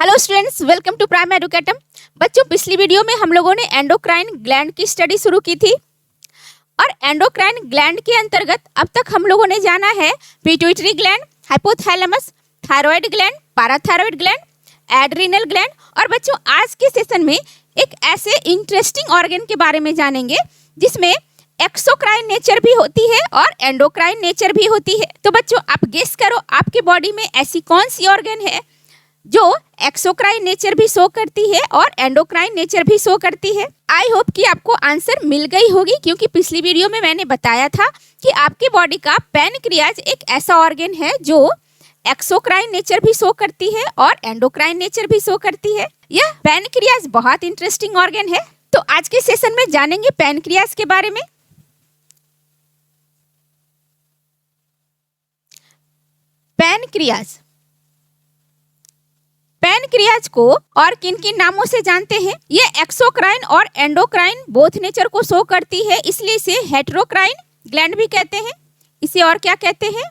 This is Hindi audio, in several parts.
Hello students, welcome to Prime Educatum. बच्चों, पिछली वीडियो में हम लोगों ने एंडोक्राइन ग्लैंड की स्टडी शुरू की थी और एंडोक्राइन ग्लैंड के अंतर्गत अब तक हम लोगों ने जाना है pituitary gland, hypothalamus, thyroid gland, parathyroid gland, adrenal gland. और बच्चों, आज के सेशन में एक ऐसे इंटरेस्टिंग ऑर्गन के बारे में जानेंगे जिसमें एक्सोक्राइन नेचर भी होती है और एंडोक्राइन नेचर भी होती है। तो बच्चों, आप गेस करो आपके बॉडी में ऐसी कौन सी ऑर्गन है जो एक्सोक्राइन नेचर भी शो करती है और एंडोक्राइन नेचर भी शो करती है। आई होप कि आपको आंसर मिल गई होगी, क्योंकि पिछली वीडियो में मैंने बताया था कि आपके बॉडी का पैनक्रियाज एक ऐसा ऑर्गन है जो एक्सोक्राइन नेचर भी शो करती है और एंडोक्राइन नेचर भी शो करती है। यह पैनक्रियाज बहुत इंटरेस्टिंग ऑर्गन है। तो आज के सेशन में जानेंगे पैनक्रियाज के बारे में। पैनक्रियाज को और किन किन नामों से जानते हैं? ये एक्सोक्राइन और एंडोक्राइन बोथ नेचर को शो करती है, इसलिए इसे हेटेरोक्राइन ग्लैंड भी कहते हैं। इसे और क्या कहते हैं?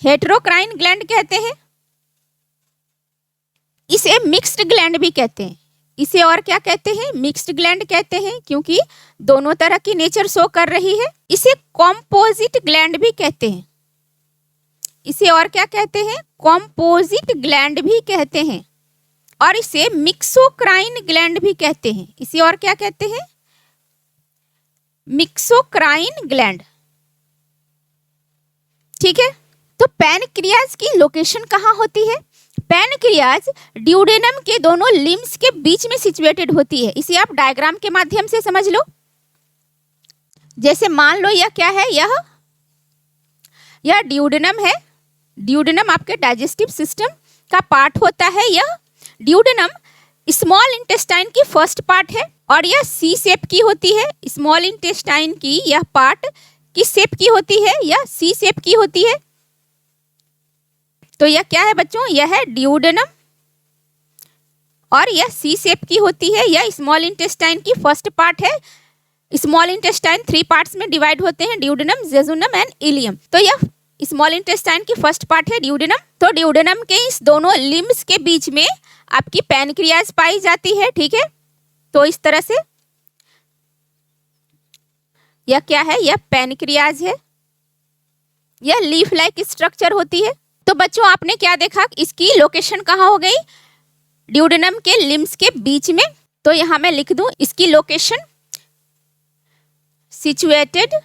हेटेरोक्राइन ग्लैंड कहते हैं। इसे मिक्स्ड ग्लैंड भी कहते हैं। इसे और क्या कहते हैं? मिक्स्ड ग्लैंड कहते हैं, क्योंकि दोनों तरह की नेचर शो कर रही है। इसे कॉम्पोजिट ग्लैंड भी कहते हैं। इसे और क्या कहते हैं? कॉम्पोजिट ग्लैंड भी कहते हैं। और इसे मिक्सोक्राइन ग्लैंड भी कहते हैं। इसे और क्या कहते हैं? मिक्सोक्राइन ग्लैंड। ठीक है, तो पैनक्रियाज की लोकेशन कहाँ होती है? पैनक्रियाज ड्यूडेनम के दोनों लिम्स के बीच में सिचुएटेड होती है। इसे आप डायग्राम के माध्यम से समझ लो। जैसे मान लो यह क्या है? यह ड्यूडेनम है। ड्यूडेनम आपके डाइजेस्टिव सिस्टम का पार्ट होता है। यह ड्यूडेनम स्मॉल इंटेस्टाइन की फर्स्ट पार्ट है और यह सी शेप की होती है। स्मॉल इंटेस्टाइन की यह पार्ट किस शेप की होती है? यह सी शेप की होती है। तो यह क्या है बच्चों? यह है ड्यूडेनम और यह सी शेप की होती है। यह स्मॉल इंटेस्टाइन की फर्स्ट पार्ट है। स्मॉल इंटेस्टाइन 3 पार्ट्स में डिवाइड होते हैं, ड्यूडेनम, जेजुनम एंड इलियम। तो यह स्मॉल इंटेस्टाइन की फर्स्ट पार्ट है ड्यूडेनम। तो ड्यूडेनम के इस दोनों लिम्स के बीच में आपकी पैनक्रियाज पाई जाती है। ठीक है, तो इस तरह से यह क्या है? यह पैनक्रियाज है। यह लीफ लाइक स्ट्रक्चर होती है। तो बच्चों, आपने क्या देखा? इसकी लोकेशन कहाँ हो गई? ड्यूडेनम के लिम्स के बीच में। तो यहां मैं लिख दूं इसकी location, situated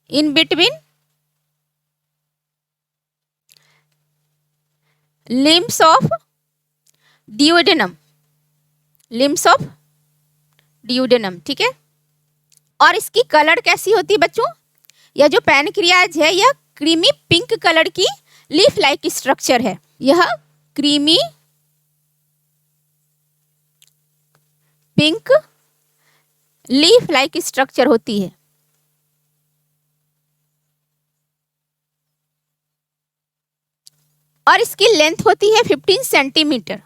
in between limbs of duodenum, limbs of duodenum। ठीक है, और इसकी कलर कैसी होती है बच्चों? यह जो पैनक्रियाज है यह क्रीमी पिंक कलर की लीफ लाइक स्ट्रक्चर है। यह creamy pink leaf like structure होती है। और इसकी लेंथ होती है 15 सेंटीमीटर।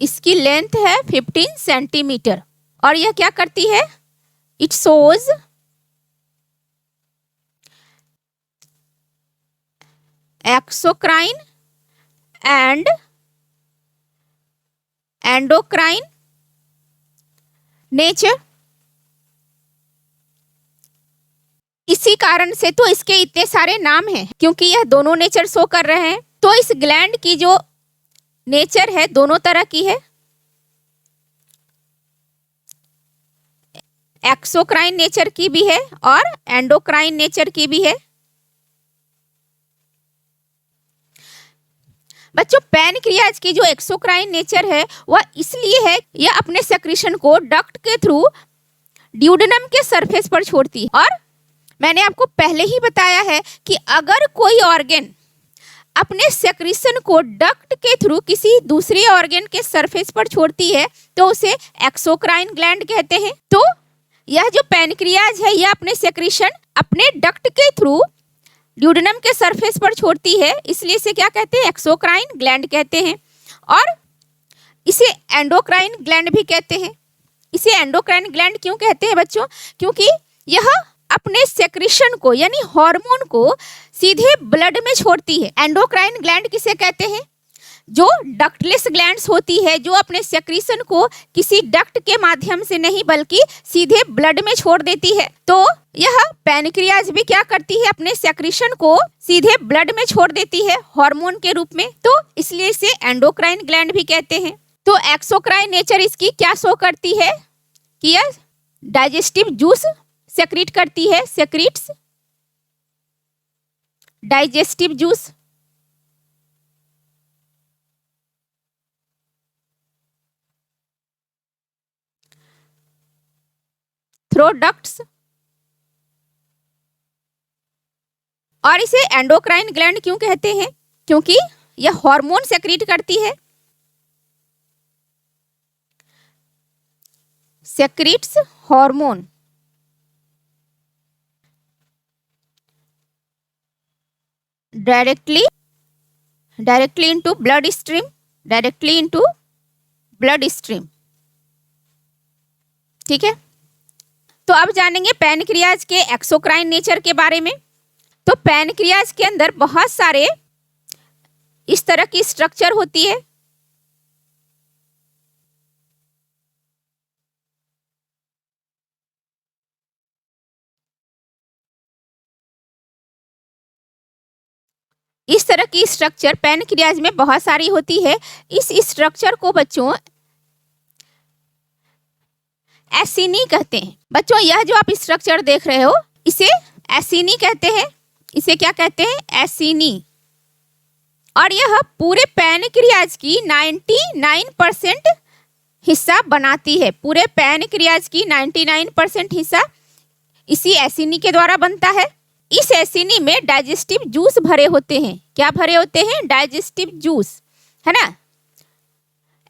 इसकी लेंथ है 15 सेंटीमीटर। और यह क्या करती है? It shows exocrine and endocrine nature. इसी कारण से तो इसके इतने सारे नाम हैं, क्योंकि यह दोनों नेचर शो कर रहे हैं। तो इस ग्लैंड की जो नेचर है दोनों तरह की है। एक्सोक्राइन नेचर की भी है और एंडोक्राइन नेचर की भी है। बच्चों, पैनक्रियाज की जो एक्सोक्राइन नेचर है वह इसलिए है, यह अपने सेक्रेशन को डक्ट के थ्रू ड्यूडेनम के सरफेस पर छोड़ती है। और मैंने आपको पहले ही बताया है कि अगर कोई ऑर्गन अपने सेक्रेशन को डक्ट के थ्रू किसी दूसरे ऑर्गन के सरफेस पर छोड़ती है तो उसे एक्सोक्राइन ग्लैंड कहते हैं। तो यह जो पैनक्रियाज है यह अपने सेक्रेशन अपने डक्ट के थ्रू ड्यूडेनम के सरफेस पर छोड़ती है, इसलिए इसे क्या कहते हैं? एक्सोक्राइन ग्लैंड कहते हैं। और इसे एंडोक्राइन ग्लैंड भी कहते हैं। इसे एंडोक्राइन ग्लैंड क्यों कहते हैं बच्चों? क्योंकि यह अपने सेक्रेशन को यानी हार्मोन को सीधे ब्लड में छोड़ती है। एंडोक्राइन ग्लैंड किसे कहते हैं? जो डक्टलेस ग्लैंड्स होती है, जो अपने सेक्रेशन को किसी डक्ट के माध्यम से नहीं बल्कि सीधे ब्लड में छोड़ देती है। तो यह पैनक्रियाज भी क्या करती है? अपने सेक्रेशन को सीधे ब्लड में छोड़ देती है हार्मोन के रूप में, तो इसलिए इसे एंडोक्राइन ग्लैंड भी कहते हैं। तो एक्सोक्राइन नेचर इसकी क्या शो करती है कि यह डाइजेस्टिव जूस सेक्रेट करती है, secrets digestive juice. Through ducts. और इसे एंडोक्राइन ग्लैंड क्यों कहते हैं? क्योंकि यह हार्मोन सेक्रेट करती है, secrets hormone directly into blood stream, directly into blood stream. ठीक है, तो अब जानेंगे पैनक्रियाज के एक्सोक्राइन नेचर के बारे में। तो पैनक्रियाज के अंदर बहुत सारे इस तरह की स्ट्रक्चर होती है। इस तरह की स्ट्रक्चर पैनक्रियाज में बहुत सारी होती है। इस स्ट्रक्चर को बच्चों एसिनी कहते हैं। बच्चों यह जो आप स्ट्रक्चर देख रहे हो इसे एसिनी कहते हैं। इसे क्या कहते हैं? एसिनी। और यह पूरे पैनक्रियाज की 99% हिस्सा बनाती है। पूरे पैनक्रियाज की 99% हिस्सा इसी एसिनी के द्वारा बनता है। इस एसिनी में डाइजेस्टिव जूस भरे होते हैं। क्या भरे होते हैं? डाइजेस्टिव जूस, है ना।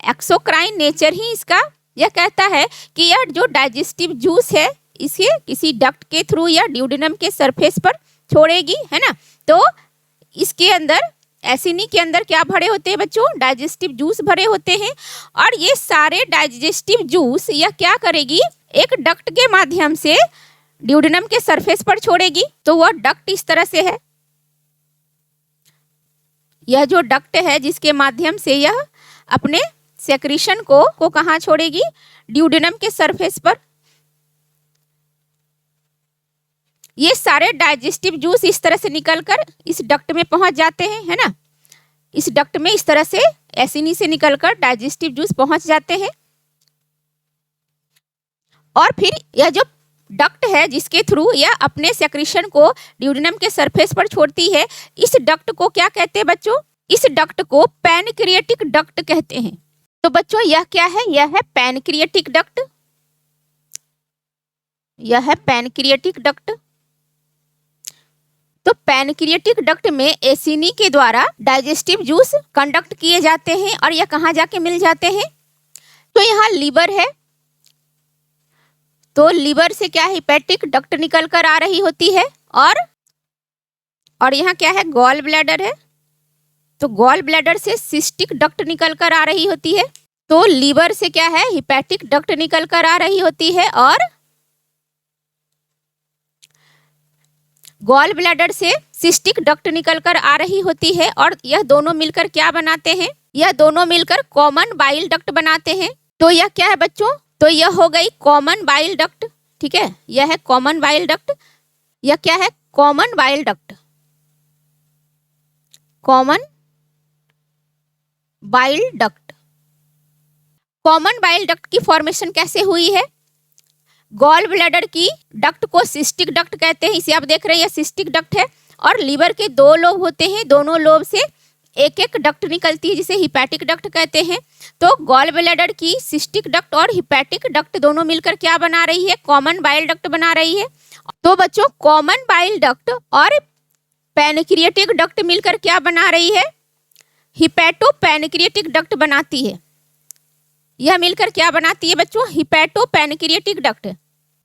एक्सोक्राइन नेचर ही इसका यह कहता है कि यह जो डाइजेस्टिव जूस है इसे किसी डक्ट के थ्रू या ड्यूडेनम के सरफेस पर छोड़ेगी, है ना। तो इसके अंदर एसिनी के अंदर क्या भरे होते हैं बच्चों? डाइजेस्टिव जूस भरे होते हैं। और ये सारे डाइजेस्टिव जूस यह क्या करेगी? एक डक्ट के माध्यम से ड्यूडेनम के सरफेस पर छोड़ेगी। तो वह डक्ट इस तरह से है। यह जो डक्ट है जिसके माध्यम से यह अपने सेक्रेशन को कहाँ छोड़ेगी? ड्यूडेनम के सरफेस पर। ये सारे डाइजेस्टिव जूस इस तरह से निकलकर इस डक्ट में पहुंच जाते हैं, है ना। इस डक्ट में इस तरह से एसिनी से निकलकर डाइजेस्टिव जूस पहुंच जाते हैं। और फिर यह जो डक्ट है जिसके थ्रू यह अपने सेक्रेशन को ड्यूडेनम के सरफेस पर छोड़ती है, इस डक्ट को क्या कहते हैं बच्चों? इस डक्ट को पैनक्रिएटिक डक्ट कहते हैं। तो बच्चों यह क्या है? यह है पैनक्रिएटिक डक्ट। यह है पैनक्रिएटिक डक्ट। तो पैनक्रिएटिक डक्ट में एसिनी के द्वारा डाइजेस्टिव जूस कंडक्ट किए जाते हैं और यह कहाँ जाके मिल जाते हैं? तो यहाँ लीवर है, तो लीवर से क्या है? हिपैटिक डक्ट निकल कर आ रही होती है। और यहाँ क्या है? गॉल ब्लैडर है, तो गॉल ब्लैडर से सिस्टिक डक्ट निकल कर आ रही होती है। तो लीवर से क्या है? हिपैटिक डक्ट निकल कर आ रही होती है और गॉल ब्लैडर से सिस्टिक डक्ट निकल कर आ रही होती है। और यह दोनों मिलकर क्या बनाते हैं? यह दोनों मिलकर कॉमन बाइल डक्ट बनाते हैं। तो यह क्या है बच्चों? तो यह हो गई कॉमन बाइल डक्ट। ठीक है, यह है कॉमन बाइल डक्ट। यह क्या है? Common bile duct. Common bile duct. Common bile duct की फॉर्मेशन कैसे हुई है? गॉल ब्लैडर की डक्ट को सिस्टिक डक्ट कहते हैं। इसे आप देख रहे हैं, सिस्टिक डक्ट है। और लीवर के दो लोब होते हैं, दोनों लोब से एक एक डक्ट निकलती है जिसे हिपैटिक डक्ट कहते हैं। तो गॉल ब्लैडर की सिस्टिक डक्ट और हिपैटिक डक्ट दोनों मिलकर क्या बना रही है? कॉमन बाइल डक्ट बना रही है। तो बच्चों कॉमन बाइल डक्ट और पैनक्रिएटिक डक्ट मिलकर क्या बना रही है? हिपैटो पैनक्रिएटिक डक्ट बनाती है। यह मिलकर क्या बनाती है बच्चों? Hepato pancreatic duct.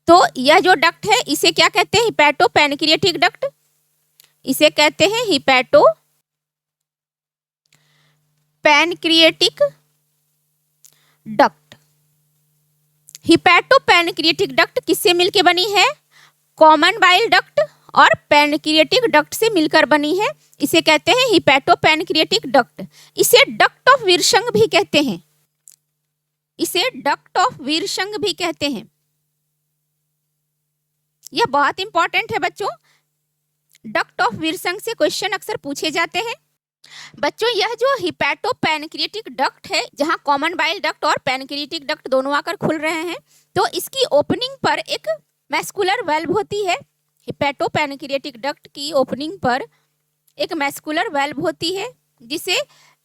तो यह जो डक्ट है इसे क्या कहते हैं? Hepato pancreatic duct. इसे कहते हैं hepato pancreatic duct. Hepato pancreatic duct किससे मिलके बनी है? कॉमन बाइल डक्ट और पैनक्रिएटिक डक्ट से मिलकर बनी है। इसे कहते हैं हिपैटोपैनक्रिएटिक डक्ट। इसे डक्ट ऑफ विरशंग भी कहते हैं। इसे डक्ट ऑफ विरशंग भी कहते हैं। यह बहुत इंपॉर्टेंट है बच्चों। डक्ट ऑफ विरशंग से क्वेश्चन अक्सर पूछे जाते हैं। बच्चों यह जो हिपैटोपैनक्रिएटिक डक्ट है, जहां कॉमन बाइल डक्ट और पैनक्रिएटिक डक्ट दोनों आकर खुल रहे हैं, तो इसकी ओपनिंग पर एक मैस्कुलर वाल्व होती है। हिपैटोपैनक्रिएटिक डक्ट की ओपनिंग पर एक मैस्कुलर वाल्व होती है जिसे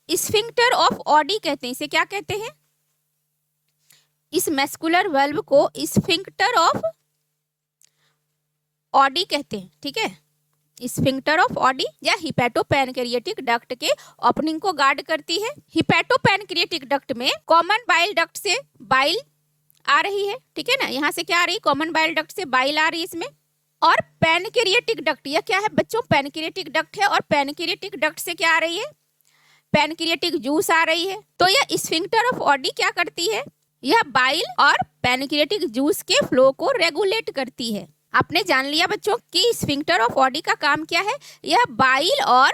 स्फिंक्टर ऑफ ऑडी कहते हैं। इसे क्या कहते हैं? इस मैस्कुलर वाल्व को स्फिंक्टर ऑफ ऑडी कहते हैं। ठीक है, स्फिंक्टर ऑफ ऑडी या हिपैटोपैनक्रिएटिक डक्ट के ओपनिंग को गार्ड करती है। हिपैटोपैनक्रिएटिक डक्ट में कॉमन बाइल डक्ट से बाइल आ रही है। ठीक है ना, यहाँ से क्या आ रही है? कॉमन बाइल डक्ट से बाइल आ रही है इसमें। और पैनक्रिएटिक डक्ट, यह क्या है बच्चों? पैनक्रिएटिक डक्ट है। और पैनक्रिएटिक डक्ट से क्या आ रही है? पैनक्रिएटिक जूस आ रही है। तो यह स्फिंक्टर ऑफ ऑडी क्या करती है? यह बाइल और पैनक्रिएटिक जूस के फ्लो को रेगुलेट करती है। आपने जान लिया बच्चों कि स्फिंक्टर ऑफ ऑडी का काम क्या है। यह बाइल और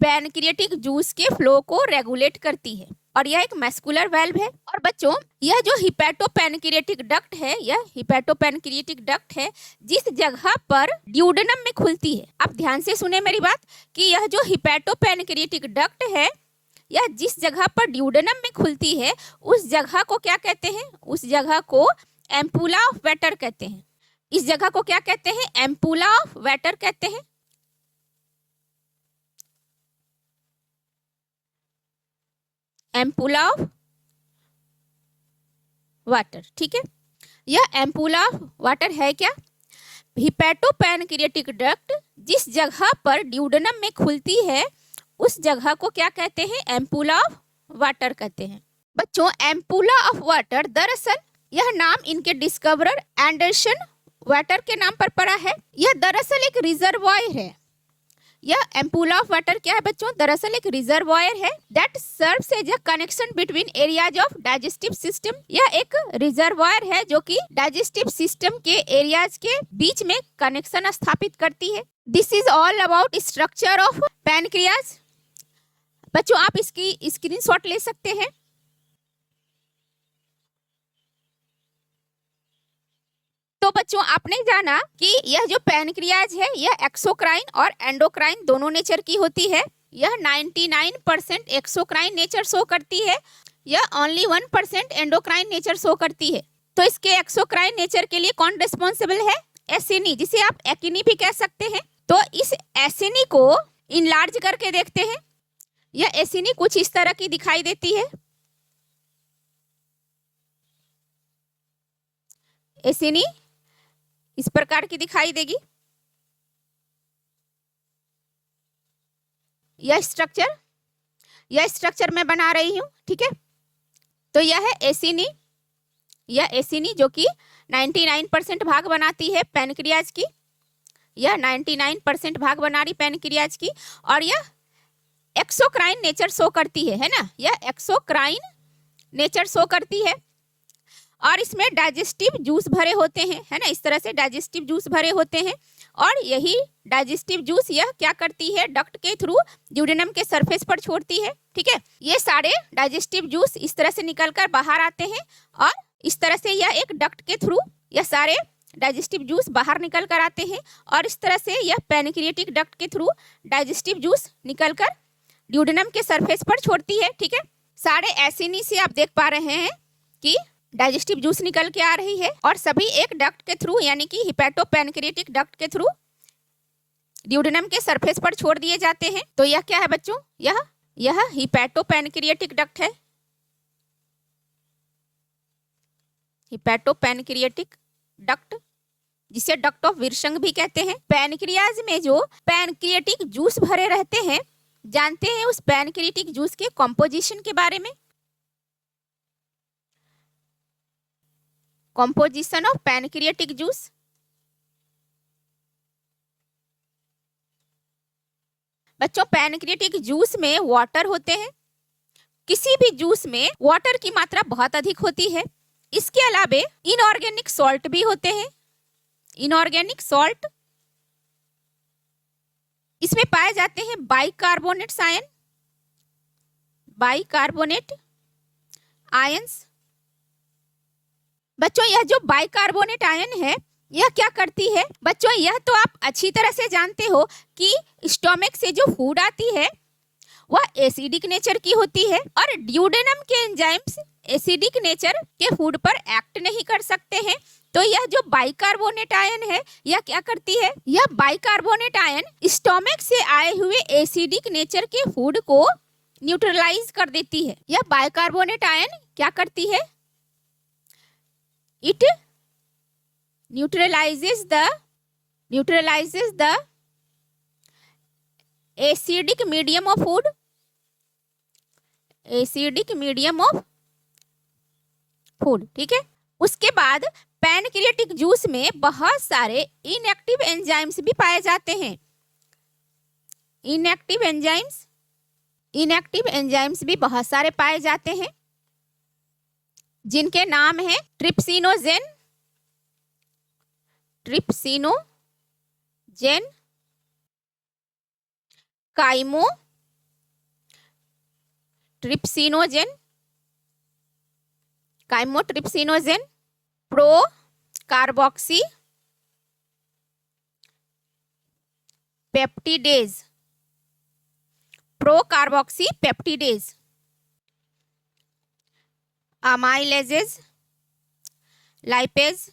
पैनक्रिएटिक जूस के फ्लो को रेगुलेट करती है और यह एक मैस्कुलर वाल्व है। और बच्चों यह जो हिपैटोपैनक्रिएटिक डक्ट है, यह हिपैटोपैनक्रिएटिक डक्ट है जिस जगह पर ड्यूडेनम में खुलती है। आप ध्यान से सुने मेरी बात कि यह जो हिपैटोपैनक्रिएटिक डक्ट है, यह जिस जगह पर ड्यूडेनम में खुलती है उस जगह को क्या कहते हैं? उस जगह को एम्पुला ऑफ वेटर कहते हैं। इस जगह को क्या कहते हैं? एम्पुला ऑफ वेटर कहते हैं। Ampulla of water. ठीक है, यह एम्पुला ऑफ वाटर है क्या? हिपैटोपैनक्रिएटिक डक्ट जिस जगह पर ड्यूडेनम में खुलती है उस जगह को क्या कहते हैं? एम्पुला ऑफ वाटर कहते हैं। बच्चों एम्पुला ऑफ वाटर, दरअसल यह नाम इनके डिस्कवरर एंडरसन वाटर के नाम पर पड़ा है। यह दरअसल एक रिजर्वायर है। यह एम्पुला ऑफ वाटर क्या है बच्चों? दरअसल एक रिजर्वायर है that serves as a connection between areas of digestive system. यह एक रिजर्वायर है जो कि डाइजेस्टिव सिस्टम के एरियाज के बीच में कनेक्शन स्थापित करती है। This is all about structure of pancreas. बच्चों आप इसकी स्क्रीनशॉट ले सकते हैं। तो बच्चों आपने जाना कि यह जो पैनक्रियाज है यह एक्सोक्राइन और एंडोक्राइन दोनों नेचर की होती है। यह 99% एक्सोक्राइन नेचर शो करती है, यह ओनली 1% एंडोक्राइन नेचर शो करती है। तो इसके एक्सोक्राइन नेचर के लिए कौन रिस्पॉन्सिबल है? एसिनी, जिसे आप एकिनी भी कह सकते हैं। तो इस एसिनी को इनलार्ज करके देखते हैं। यह एसिनी कुछ इस तरह की दिखाई देती है। एसिनी इस प्रकार की दिखाई देगी। यह स्ट्रक्चर मैं बना रही हूं। ठीक है, तो यह है एसिनी। यह एसिनी जो कि 99% भाग बनाती है पैनक्रियाज की। यह 99% भाग बना रही पैनक्रियाज की। और यह एक्सोक्राइन नेचर शो करती है ना? यह एक्सोक्राइन नेचर शो करती है और इसमें डाइजेस्टिव जूस भरे होते हैं, है ना? इस तरह से डाइजेस्टिव जूस भरे होते हैं और यही डाइजेस्टिव जूस यह क्या करती है? डक्ट के थ्रू ड्यूडेनम के सरफेस पर छोड़ती है। ठीक है, ये सारे डाइजेस्टिव जूस इस तरह से निकलकर बाहर आते हैं और इस तरह से यह एक डक्ट के थ्रू यह सारे डाइजेस्टिव जूस बाहर निकल कर आते हैं और इस तरह से यह पैनक्रिएटिक डक्ट के थ्रू डाइजेस्टिव जूस निकलकर ड्यूडेनम के सरफेस पर छोड़ती है। ठीक है, सारे एसिनी से आप देख पा रहे हैं कि डाइजेस्टिव जूस निकल के आ रही है और सभी एक डक्ट के थ्रू यानी कि हिपैटोपैनक्रिएटिक डक्ट के थ्रू ड्यूडेनम के सरफेस पर छोड़ दिए जाते हैं। तो यह क्या है बच्चों? यह हिपैटोपैनक्रिएटिक डक्ट है। हिपैटोपैनक्रिएटिक डक्ट, जिसे डक्ट ऑफ विरशंग भी कहते हैं। पैनक्रियाज में जो पैनक्रिएटिक जूस भरे रहते हैं, जानते हैं उस पैनक्रिएटिक जूस के कॉम्पोजिशन के बारे में? Composition of pancreatic juice. बच्चों पैनक्रिएटिक जूस में वाटर होते हैं। किसी भी जूस में वाटर की मात्रा बहुत अधिक होती है। इसके अलावे इनऑर्गेनिक सॉल्ट भी होते हैं। इनऑर्गेनिक सॉल्ट, इसमें पाए जाते हैं बाइकार्बोनेट आयन, बाइकार्बोनेट आयंस। बच्चों यह जो बाइकार्बोनेट आयन है यह क्या करती है? बच्चों यह तो आप अच्छी तरह से जानते हो कि स्टोमक से जो फूड आती है वह एसिडिक नेचर की होती है और ड्यूडेनम के एंजाइम्स एसिडिक नेचर के फूड पर एक्ट नहीं कर सकते हैं। तो यह जो बाइकार्बोनेट आयन है यह क्या करती है? यह बाइकार्बोनेट आयन स्टोमक से आए हुए एसिडिक नेचर के फूड को न्यूट्रलाइज कर देती है। यह बाइकार्बोनेट आयन क्या करती है? It neutralizes the acidic medium of food, ठीक है। उसके बाद पैनक्रियाटिक जूस में बहुत सारे इनएक्टिव एंजाइम्स भी पाए जाते हैं। इनएक्टिव एंजाइम्स भी बहुत सारे पाए जाते हैं जिनके नाम है trypsinogen, chymotrypsinogen, pro carboxypeptidase, amylases, lipase,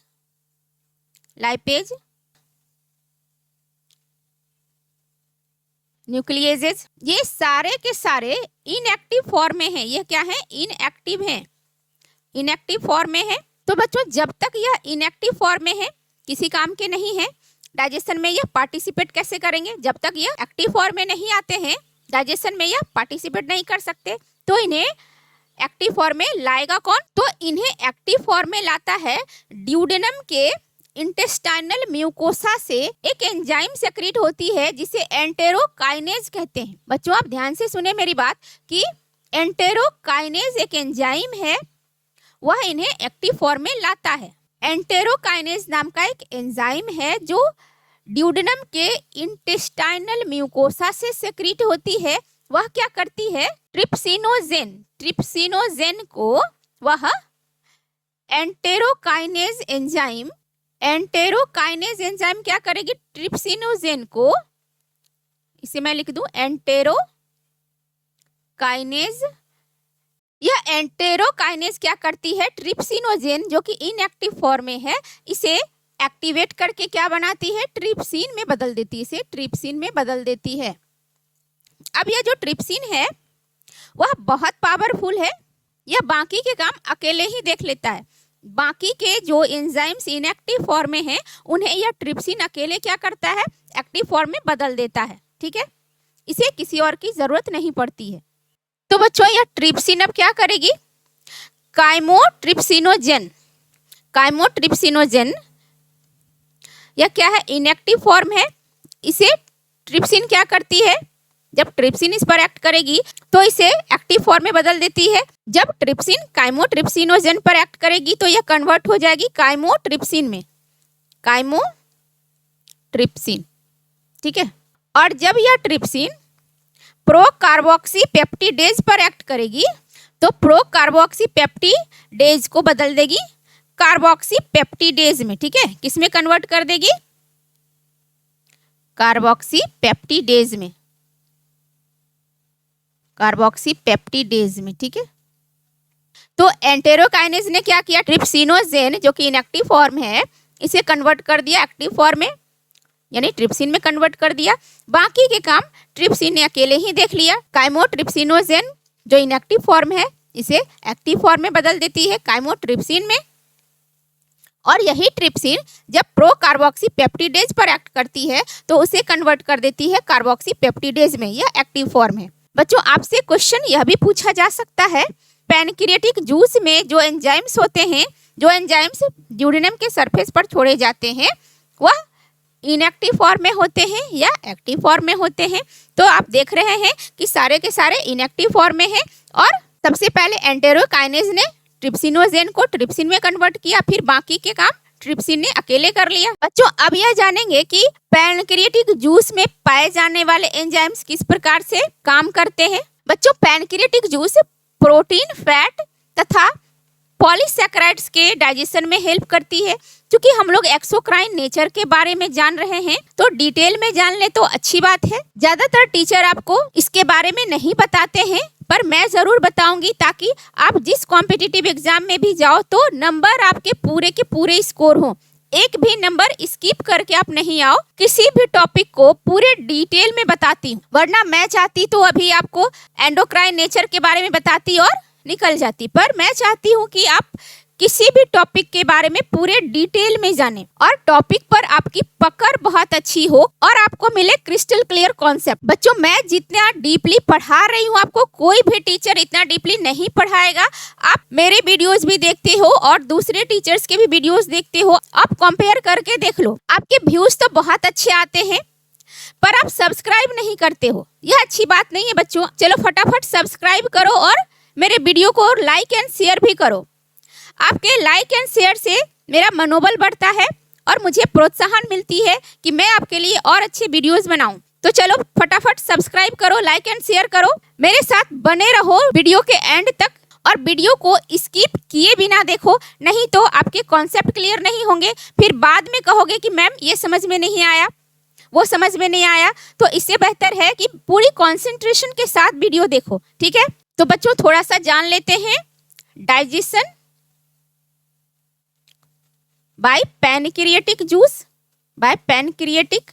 nucleases, ये सारे के सारे इनएक्टिव फॉर्म में है। यह क्या है? इनएक्टिव फॉर्म में है। तो बच्चों जब तक यह इनएक्टिव फॉर्म में है किसी काम के नहीं है, डाइजेशन में यह पार्टिसिपेट कैसे करेंगे? जब तक यह एक्टिव फॉर्म में नहीं आते हैं डाइजेशन में यह पार्टिसिपेट नहीं कर सकते। तो इन्हें एक्टिव फॉर्म में लाएगा कौन? तो इन्हें एक्टिव फॉर्म में लाता है ड्यूडेनम के इंटेस्टाइनल म्यूकोसा से एक एंजाइम सेक्रेट होती है जिसे एंटेरोकाइनेज कहते हैं। बच्चों आप ध्यान से सुने मेरी बात कि एंटेरोकाइनेज एक एंजाइम है, वह इन्हें एक्टिव फॉर्म में लाता है। एंटेरोकाइनेज नाम का एक एंजाइम है जो ड्यूडेनम के इंटेस्टाइनल म्यूकोसा से सेक्रेट होती है। वह क्या करती है? ट्रिप्सिनोजेन को वह एंटेरोकाइनेज एंजाइम क्या करेगी? ट्रिप्सिनोजेन को, इसे मैं लिख दूं एंटेरोकाइनेज। यह एंटेरोकाइनेज क्या करती है? ट्रिप्सिनोजेन जो कि इनएक्टिव फॉर्म में है इसे एक्टिवेट करके क्या बनाती है? ट्रिप्सिन में बदल देती है। अब यह जो ट्रिप्सिन है वह बहुत पावरफुल है। यह बाकी के काम अकेले ही देख लेता है। बाकी के जो एंजाइम्स इनएक्टिव फॉर्म में हैं उन्हें यह ट्रिप्सिन अकेले क्या करता है? एक्टिव फॉर्म में बदल देता है। ठीक है, इसे किसी और की जरूरत नहीं पड़ती है। तो बच्चों यह ट्रिप्सिन अब क्या करेगी? काइमोट्रिप्सिनोजेन यह क्या है? इनएक्टिव फॉर्म है। इसे ट्रिप्सिन क्या करती है? जब ट्रिप्सिन इस पर एक्ट करेगी तो इसे एक्टिव फॉर्म में बदल देती है। जब ट्रिप्सिन काइमोट्रिप्सिनोजेन पर एक्ट करेगी तो यह कन्वर्ट हो जाएगी काइमोट्रिप्सिन में, काइमोट्रिप्सिन। ठीक है, और जब यह ट्रिप्सिन प्रो कार्बोक्सी पेप्टिडेज पर एक्ट करेगी तो प्रो कार्बोक्सी पेप्टिडेज को बदल देगी कार्बोक्सी पेप्टिडेज में। ठीक है, किसमें कन्वर्ट कर देगी? कार्बोक्सी पेप्टिडेज में, ठीक है। तो एंटेरोकाइनेज ने क्या किया? ट्रिप्सिनोजेन जो कि इनएक्टिव फॉर्म है इसे कन्वर्ट कर दिया एक्टिव फॉर्म में, यानी ट्रिप्सिन में कन्वर्ट कर दिया। बाकी के काम ट्रिप्सिन ने अकेले ही देख लिया। काइमोट्रिप्सिनोजेन जो इनएक्टिव फॉर्म है इसे एक्टिव फॉर्म में बदल देती है काइमोट्रिप्सिन में, और यही ट्रिप्सिन जब प्रो कार्बोक्सी पेप्टिडेज पर एक्ट करती है तो उसे कन्वर्ट कर देती है कार्बोक्सी पेप्टिडेज में। यह एक्टिव फॉर्म है। बच्चों आपसे क्वेश्चन यह भी पूछा जा सकता है, पैनक्रियाटिक जूस में जो एंजाइम्स होते हैं, जो एंजाइम्स ड्यूडेनम के सरफेस पर छोड़े जाते हैं, वह इनएक्टिव फॉर्म में होते हैं या एक्टिव फॉर्म में होते हैं? तो आप देख रहे हैं कि सारे के सारे इनएक्टिव फॉर्म में हैं। और सबसे पहले एंटेरोकाइनेज ने ट्रिप्सिनोजेन को ट्रिप्सिन में कन्वर्ट किया, फिर बाकी के काम ट्रिप्सिन ने अकेले कर लिया। बच्चों अब यह जानेंगे कि पैनक्रियाटिक जूस में पाए जाने वाले एंजाइम्स किस प्रकार से काम करते हैं। बच्चों पैनक्रियाटिक जूस प्रोटीन, फैट तथा पॉलीसैकेराइड्स के डाइजेशन में हेल्प करती है। क्योंकि हम लोग एक्सोक्राइन नेचर के बारे में जान रहे हैं तो डिटेल में जान ले तो अच्छी बात है। ज्यादातर टीचर आपको इसके बारे में नहीं बताते हैं, पर मैं जरूर बताऊंगी ताकि आप जिस कॉम्पिटिटिव एग्जाम में भी जाओ तो नंबर आपके पूरे के पूरे स्कोर हो। एक भी नंबर स्किप करके आप नहीं आओ। किसी भी टॉपिक को पूरे डिटेल में बताती हूँ, वरना मैं चाहती तो अभी आपको एंडोक्राइन नेचर के बारे में बताती और निकल जाती, पर मैं चाहती हूँ कि आप किसी भी टॉपिक के बारे में पूरे डिटेल में जानें और टॉपिक पर आपकी पकड़ बहुत अच्छी हो और आपको मिले क्रिस्टल क्लियर कॉन्सेप्ट। बच्चों मैं जितना डीपली पढ़ा रही हूँ आपको कोई भी टीचर इतना डीपली नहीं पढ़ाएगा। आप मेरे वीडियोस भी देखते हो और दूसरे टीचर्स के भी वीडियोस देखते हो, आप कंपेयर करके देख लो। आपके व्यूज तो बहुत अच्छे आते हैं पर आप सब्सक्राइब नहीं करते हो, यह अच्छी बात नहीं है बच्चों। चलो फटाफट सब्सक्राइब करो और मेरे वीडियो को लाइक एंड शेयर भी करो। आपके लाइक एंड शेयर से मेरा मनोबल बढ़ता है और मुझे प्रोत्साहन मिलती है कि मैं आपके लिए और अच्छे वीडियोस बनाऊं। तो चलो फटाफट सब्सक्राइब करो, लाइक एंड शेयर करो, मेरे साथ बने रहो वीडियो के एंड तक और वीडियो को स्किप किए बिना देखो, नहीं तो आपके कॉन्सेप्ट क्लियर नहीं होंगे। फिर बाद में कहोगे कि मैम ये समझ में नहीं आया, वो समझ में नहीं आया। तो इससे बेहतर है कि पूरी कंसंट्रेशन के साथ वीडियो देखो, ठीक है। तो बच्चों थोड़ा सा जान लेते हैं digestion by pancreatic juice. By pancreatic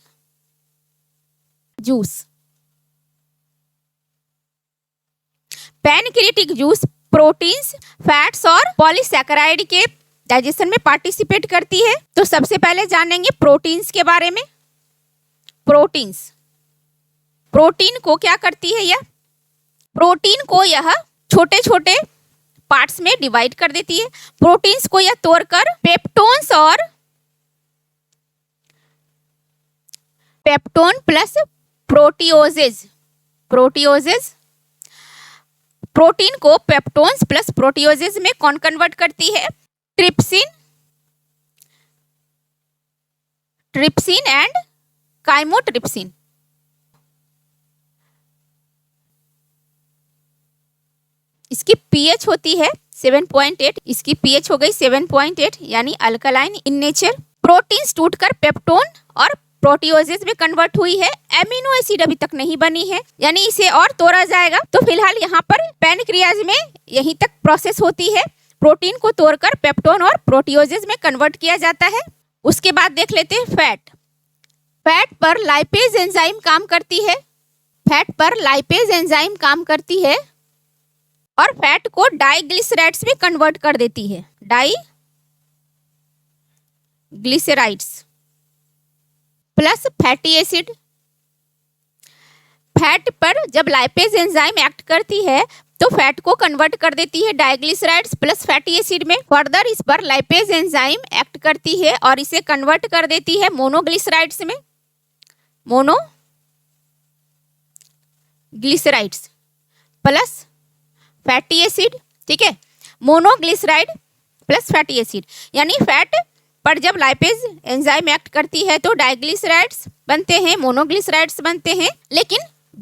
juice, pancreatic juice proteins, fats और पॉलीसैकेराइड के डाइजेशन में पार्टिसिपेट करती है। तो सबसे पहले जानेंगे प्रोटीन्स के बारे में। प्रोटीन्स, प्रोटीन को क्या करती है यह? प्रोटीन को यह छोटे छोटे पार्ट्स में डिवाइड कर देती है। प्रोटीन्स को यह तोड़कर पेप्टोन्स और पेप्टोन प्लस प्रोटियोजेज, प्रोटियोजेज प्रोटीन को पेप्टोन्स प्लस प्रोटियोजेज में कौन कन्वर्ट करती है? Trypsin, trypsin and chymotrypsin. इसकी पीएच होती है 7.8, इसकी पीएच हो गई 7.8 यानी अल्कलाइन इन नेचर। प्रोटीन्स टूटकर पेप्टोन और प्रोटियोजेज में कन्वर्ट हुई है। एमिनो एसिड अभी तक नहीं बनी है यानी इसे और तोड़ा जाएगा। तो फिलहाल यहाँ पर पैनक्रियाज में यहीं तक प्रोसेस होती है। प्रोटीन को तोड़कर पेप्टोन और प्रोटियोजेज में कन्वर्ट किया जाता है। उसके बाद देख लेते हैं फैट। फैट पर लाइपेज एंजाइम काम करती है। फैट पर लाइपेज एंजाइम काम करती है और फैट को डाइग्लिसराइड्स में कन्वर्ट कर देती है। Diglycerides plus fatty acid. Fat पर जब लाइपेज एंजाइम एक्ट करती है तो फैट को कन्वर्ट कर देती है डाइग्लिसराइड्स प्लस फैटी एसिड में। फर्दर इस पर लाइपेज एंजाइम एक्ट करती है और इसे कन्वर्ट कर देती है मोनोग्लिसराइड्स में। मोनोग्लिसराइड्स प्लस फैटी एसिड, ठीक है। मोनोग्लिसराइड प्लस फैटी एसिड यानी फैट पर जब लाइपेज एंजाइम एक्ट करती है तो डाइग्लिसराइड्स बनते हैं, मोनोग्लिसराइड्स बनते हैं, लेकिन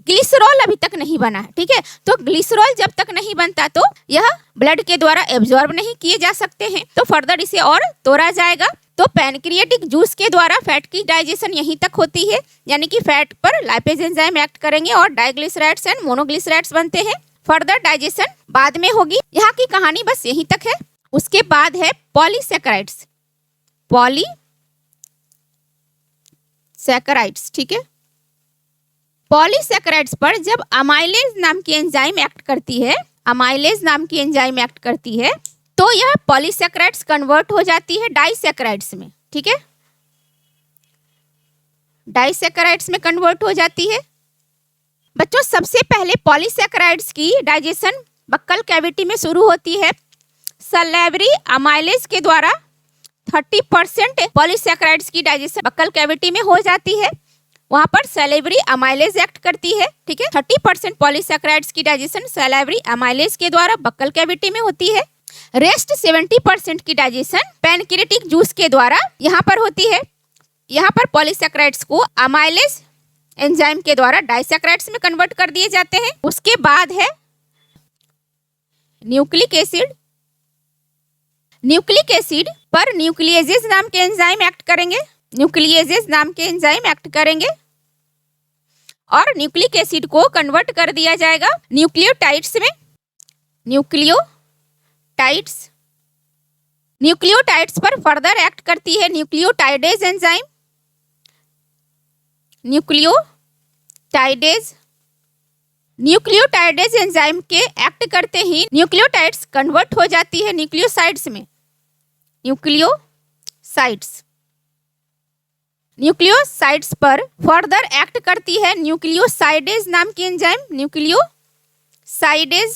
ग्लिसरॉल अभी तक नहीं बना है, ठीक है। तो ग्लिसरॉल जब तक नहीं बनता तो यह ब्लड के द्वारा एब्जॉर्ब नहीं किए जा सकते हैं, तो फर्दर इसे और तोड़ा जाएगा। तो पैनक्रियाटिक जूस के द्वारा फैट की डाइजेशन यहीं तक होती है, यानी कि फैट पर लाइपेज एंजाइम एक्ट करेंगे और डाइग्लिसराइड्स एंड मोनोग्लिसराइड्स बनते हैं। फर्दर डाइजेशन बाद में होगी। यहाँ की कहानी बस यहीं तक है। उसके बाद है पॉलीसैकेराइड्स, पॉलीसैकेराइड्स, ठीक है। पॉलीसैकेराइड्स पर जब अमाइलेज नाम की एंजाइम एक्ट करती है, अमाइलेज नाम की एंजाइम एक्ट करती है तो यह पॉलीसैकेराइड्स कन्वर्ट हो जाती है डाइसैकेराइड्स में, ठीक है। डाइसैकेराइड्स में कन्वर्ट हो जाती है। बच्चों सबसे पहले पॉलीसैकेराइड्स की डाइजेशन बक्कल कैविटी में शुरू होती है। सलेवरी अमाइलेज के द्वारा 30% पॉलीसैकेराइड्स की डाइजेशन बक्कल कैविटी में हो जाती है। वहां पर सलेवरी अमाइलेज एक्ट करती है, ठीक है। 30% पॉलीसैकेराइड्स की डाइजेशन सलेवरी अमाइलेज के द्वारा बक्कल कैविटी में होती है। रेस्ट 70% की डाइजेशन पैनक्रियाटिक जूस के द्वारा यहाँ पर होती है। यहाँ पर पॉलीसैकेराइड्स को अमाइलेज एंजाइम के द्वारा डाइसैकेराइड्स में कन्वर्ट कर दिए जाते हैं। उसके बाद है न्यूक्लिक एसिड। न्यूक्लिक एसिड पर न्यूक्लियेजेज नाम के एंजाइम एक्ट करेंगे। न्यूक्लियेजेज नाम के एंजाइम एक्ट करेंगे और न्यूक्लिक एसिड को कन्वर्ट कर दिया जाएगा न्यूक्लियोटाइड्स में। न्यूक्लियोटाइड्स पर फर्दर एक्ट करती है न्यूक्लियोटाइडेज एंजाइम। न्यूक्लियोटाइडेज एंजाइम के एक्ट करते ही न्यूक्लियोटाइड्स कन्वर्ट हो जाती है न्यूक्लियोसाइड्स में। न्यूक्लियोसाइड्स पर फर्दर एक्ट करती है न्यूक्लियोसाइडेज नाम की एंजाइम। न्यूक्लियोसाइडेज,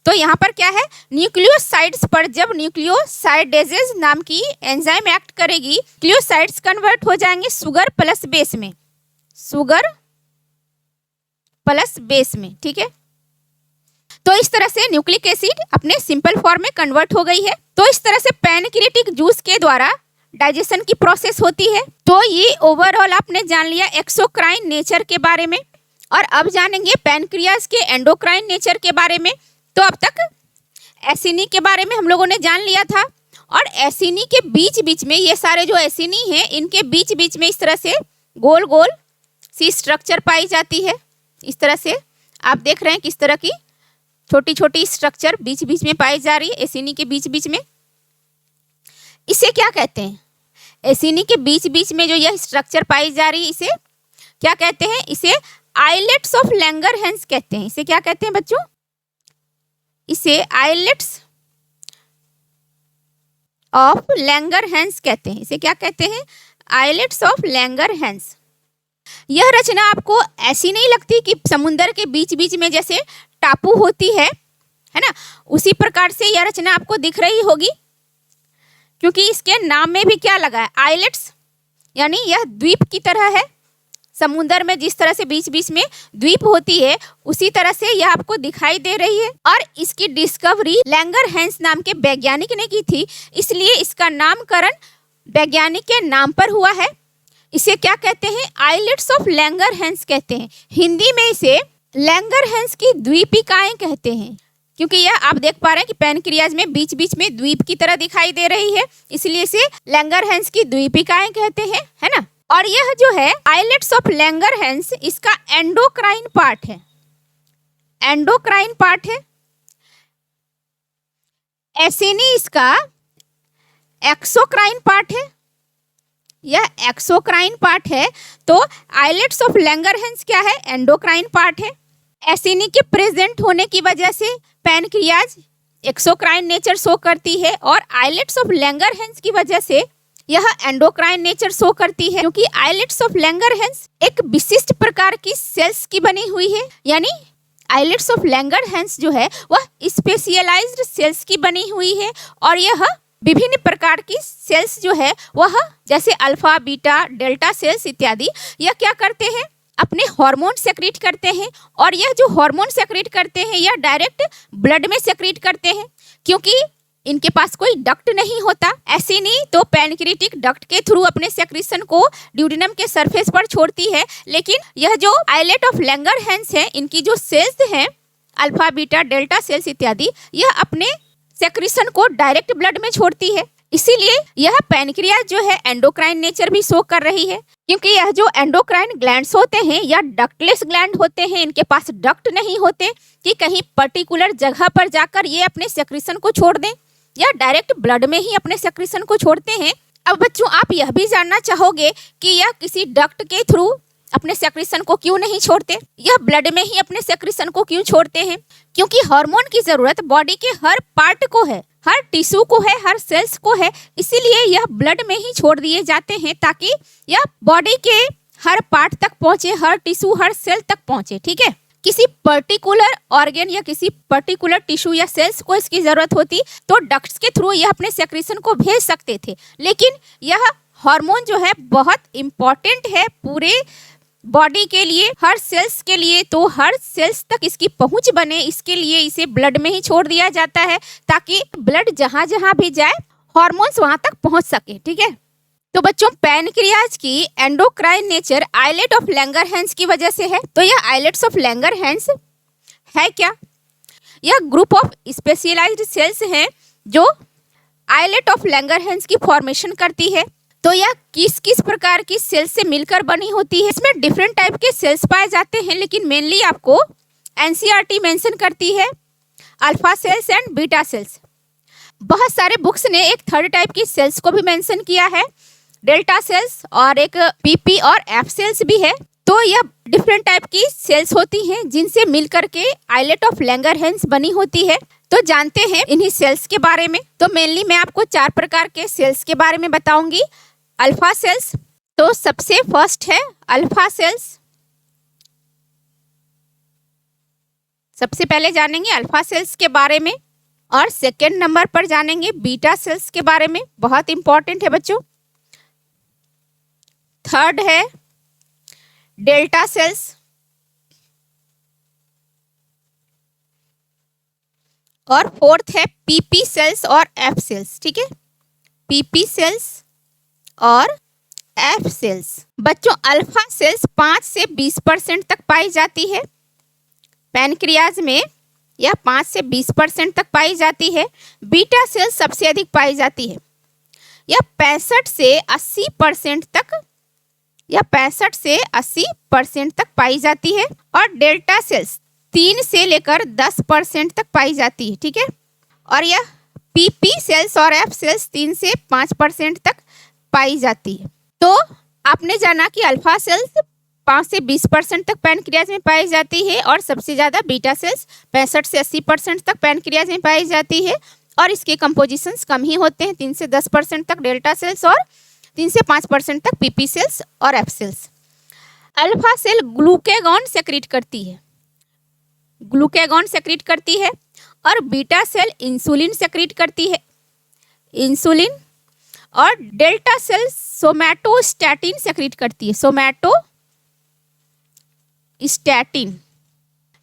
तो यहाँ पर क्या है, न्यूक्लियोसाइड्स पर जब न्यूक्लियोसाइडेजेज नाम की एंजाइम एक्ट करेगी, न्यूक्लियोसाइड्स कन्वर्ट हो जाएंगे शुगर प्लस बेस में। ठीक है, तो इस तरह से न्यूक्लिक एसिड अपने सिंपल फॉर्म में कन्वर्ट हो गई है। तो इस तरह से पैनक्रियाटिक जूस के द्वारा डाइजेशन की प्रोसेस होती है। तो ये ओवरऑल आपने जान लिया एक्सोक्राइन नेचर के बारे में, और अब जानेंगे पैनक्रियाज के एंडोक्राइन नेचर के बारे में। तो अब तक एसिनी के बारे में हम लोगों ने जान लिया था, और एसिनी के बीच बीच में, ये सारे जो एसिनी हैं इनके बीच बीच में इस तरह से गोल गोल सी स्ट्रक्चर पाई जाती है। इस तरह से आप देख रहे हैं किस तरह की छोटी छोटी स्ट्रक्चर बीच बीच में पाई जा रही है एसिनी के बीच बीच में। इसे क्या कहते हैं? एसिनी के बीच बीच में जो यह स्ट्रक्चर पाई जा रही है इसे क्या कहते हैं? इसे आइलेट्स ऑफ लैंगरहैंस कहते हैं। इसे क्या कहते हैं बच्चों? इसे आइलेट्स ऑफ लैंगरहैंस कहते हैं। इसे क्या कहते हैं? Islets of Langerhans. यह रचना आपको ऐसी नहीं लगती कि समुद्र के बीच बीच में जैसे टापू होती है ना, उसी प्रकार से यह रचना आपको दिख रही होगी, क्योंकि इसके नाम में भी क्या लगा है? आइलेट्स, यानी यह द्वीप की तरह है। समुद्र में जिस तरह से बीच बीच में द्वीप होती है उसी तरह से यह आपको दिखाई दे रही है। और इसकी डिस्कवरी लैंगरहैंस नाम के वैज्ञानिक ने की थी, इसलिए इसका नामकरण वैज्ञानिक के नाम पर हुआ है। इसे क्या कहते हैं? आइलेट्स ऑफ लैंगरहैंस कहते हैं। हिंदी में इसे लैंगरहैंस की द्वीपिकाएं कहते हैं, क्योंकि यह आप देख पा रहे हैं कि पैनक्रियाज में बीच बीच में द्वीप की तरह दिखाई दे रही है, इसलिए इसे लैंगरहैंस की द्वीपिकाएं कहते हैं, है ना। और यह जो है आइलेट्स ऑफ लैंगरहैंस, इसका एंडोक्राइन पार्ट है। एंडोक्राइन पार्ट है। एसिनी इसका एक्सोक्राइन पार्ट है। यह एक्सोक्राइन पार्ट है। तो आइलेट्स ऑफ लैंगरहैंस क्या है? एंडोक्राइन पार्ट है। एसिनी के प्रेजेंट होने की वजह से पैनक्रियाज एक्सोक्राइन नेचर शो करती है, और आइलेट्स ऑफ लैंगरहैंस की वजह से यह एंडोक्राइन नेचर शो करती है, क्योंकि आइलेट्स ऑफ लैंगरहैंस एक विशिष्ट प्रकार की सेल्स की बनी हुई है। यानी आइलेट्स ऑफ लैंगरहैंस जो है वह स्पेशलाइज्ड सेल्स की बनी हुई है, और यह विभिन्न प्रकार की सेल्स जो है वह जैसे अल्फा, बीटा, डेल्टा सेल्स इत्यादि, यह क्या करते हैं? अपने हार्मोन सेक्रेट करते हैं, और यह जो हार्मोन सेक्रेट करते हैं यह डायरेक्ट ब्लड में सेक्रेट करते हैं, क्योंकि इनके पास कोई डक्ट नहीं होता। ऐसे नहीं तो पैनक्रियाटिक डक्ट के थ्रू अपने सेक्रेशन को ड्यूडेनम के सरफेस पर छोड़ती है, लेकिन यह जो आइलेट ऑफ लैंगरहैंस है, इनकी जो सेल्स हैं अल्फा, बीटा, डेल्टा सेल्स इत्यादि, यह अपने सेक्रेशन को डायरेक्ट ब्लड में छोड़ती है। इसीलिए यह पैनक्रियाज जो है एंडोक्राइन नेचर भी शो कर रही है, क्योंकि यह जो एंडोक्राइन ग्लैंड्स होते हैं या डक्टलेस ग्लैंड होते हैं, इनके पास डक्ट नहीं होते कि कहीं पर्टिकुलर जगह पर जाकर ये अपने सेक्रेशन को छोड़ दें, या डायरेक्ट ब्लड में ही अपने सेक्रेशन को छोड़ते हैं। अब बच्चों, आप यह भी जानना चाहोगे कि यह किसी डक्ट के थ्रू अपने सेक्रेशन को क्यों नहीं छोड़ते, यह ब्लड में ही अपने सेक्रेशन को क्यों छोड़ते हैं? क्योंकि हार्मोन की जरूरत बॉडी के हर पार्ट को है, हर टिश्यू को है, हर सेल्स को है, इसीलिए यह ब्लड में ही छोड़ दिए जाते हैं, ताकि यह बॉडी के हर पार्ट तक पहुंचे, हर टिश्यू, हर सेल तक पहुंचे। ठीक है, किसी पर्टिकुलर ऑर्गन या किसी पर्टिकुलर टिश्यू या सेल्स को इसकी जरूरत होती तो डक्ट्स के थ्रू यह अपने सेक्रेशन को भेज सकते थे, लेकिन यह हार्मोन जो है बहुत इम्पोर्टेंट है पूरे बॉडी के लिए, हर सेल्स के लिए, तो हर सेल्स तक इसकी पहुंच बने इसके लिए इसे ब्लड में ही छोड़ दिया जाता है, ताकि ब्लड जहां जहां भी जाए हार्मोन्स वहां तक पहुंच सके। ठीक है, तो बच्चों पैनक्रियाज की endocrine nature islet of Langerhans की वजह से है। तो यह आइलेट्स ऑफ लैंगरहैंस है क्या? यह ग्रुप ऑफ स्पेशलाइज्ड सेल्स हैं जो आइलेट ऑफ लैंगरहैंस की फॉर्मेशन करती है। तो यह किस किस प्रकार की सेल्स से मिलकर बनी होती है? इसमें डिफरेंट टाइप के सेल्स पाए जाते हैं, लेकिन मेनली आपको एनसीईआरटी मेंशन करती है alpha cells and beta cells. बहुत सारे बुक्स ने एक थर्ड टाइप की सेल्स को भी मेंशन किया है, डेल्टा सेल्स, और एक पीपी और एफ सेल्स भी है। तो यह डिफरेंट टाइप की सेल्स होती हैं जिनसे मिलकर के आइलेट ऑफ लैंगरहैंस बनी होती है। तो जानते हैं इन्हीं सेल्स के बारे में। तो मेनली मैं आपको 4 प्रकार के सेल्स के बारे में बताऊंगी। अल्फा सेल्स, तो सबसे फर्स्ट है अल्फा सेल्स। सबसे पहले जानेंगे अल्फा सेल्स के बारे में, और सेकेंड नंबर पर जानेंगे बीटा सेल्स के बारे में, बहुत इंपॉर्टेंट है बच्चों। थर्ड है डेल्टा सेल्स, और फोर्थ है पीपी सेल्स और एफ सेल्स। ठीक है, पीपी सेल्स और एफ सेल्स। बच्चों अल्फा सेल्स 5 से 20% तक पाई जाती है पैनक्रियाज में, यह 5 से 20% तक पाई जाती है। बीटा सेल्स सबसे अधिक पाई जाती है, यह 65 से 80% तक, यह 65 से 80% तक पाई जाती है। और डेल्टा सेल्स 3 से लेकर 10% तक पाई जाती है। ठीक है, और यह पीपी सेल्स और एफ सेल्स 3 से 5% तक पाई जाती है। तो आपने जाना कि अल्फा सेल्स 5 से 20% तक पैनक्रियाज में पाई जाती है, और सबसे ज़्यादा बीटा सेल्स 65 से 80% तक पैनक्रियाज में पाई जाती है, और इसके कंपोजिशंस कम ही होते हैं, 3 से 10% तक डेल्टा सेल्स और 3 से 5% तक पीपी सेल्स और F cells. Alpha cell glucagon secrete करती है, ग्लूकेगॉन सेक्रेट करती है, और बीटा सेल इंसुलिन सेक्रेट करती है, इंसुलिन। और डेल्टा सेल सोमैटोस्टैटिन सेक्रेट करती है,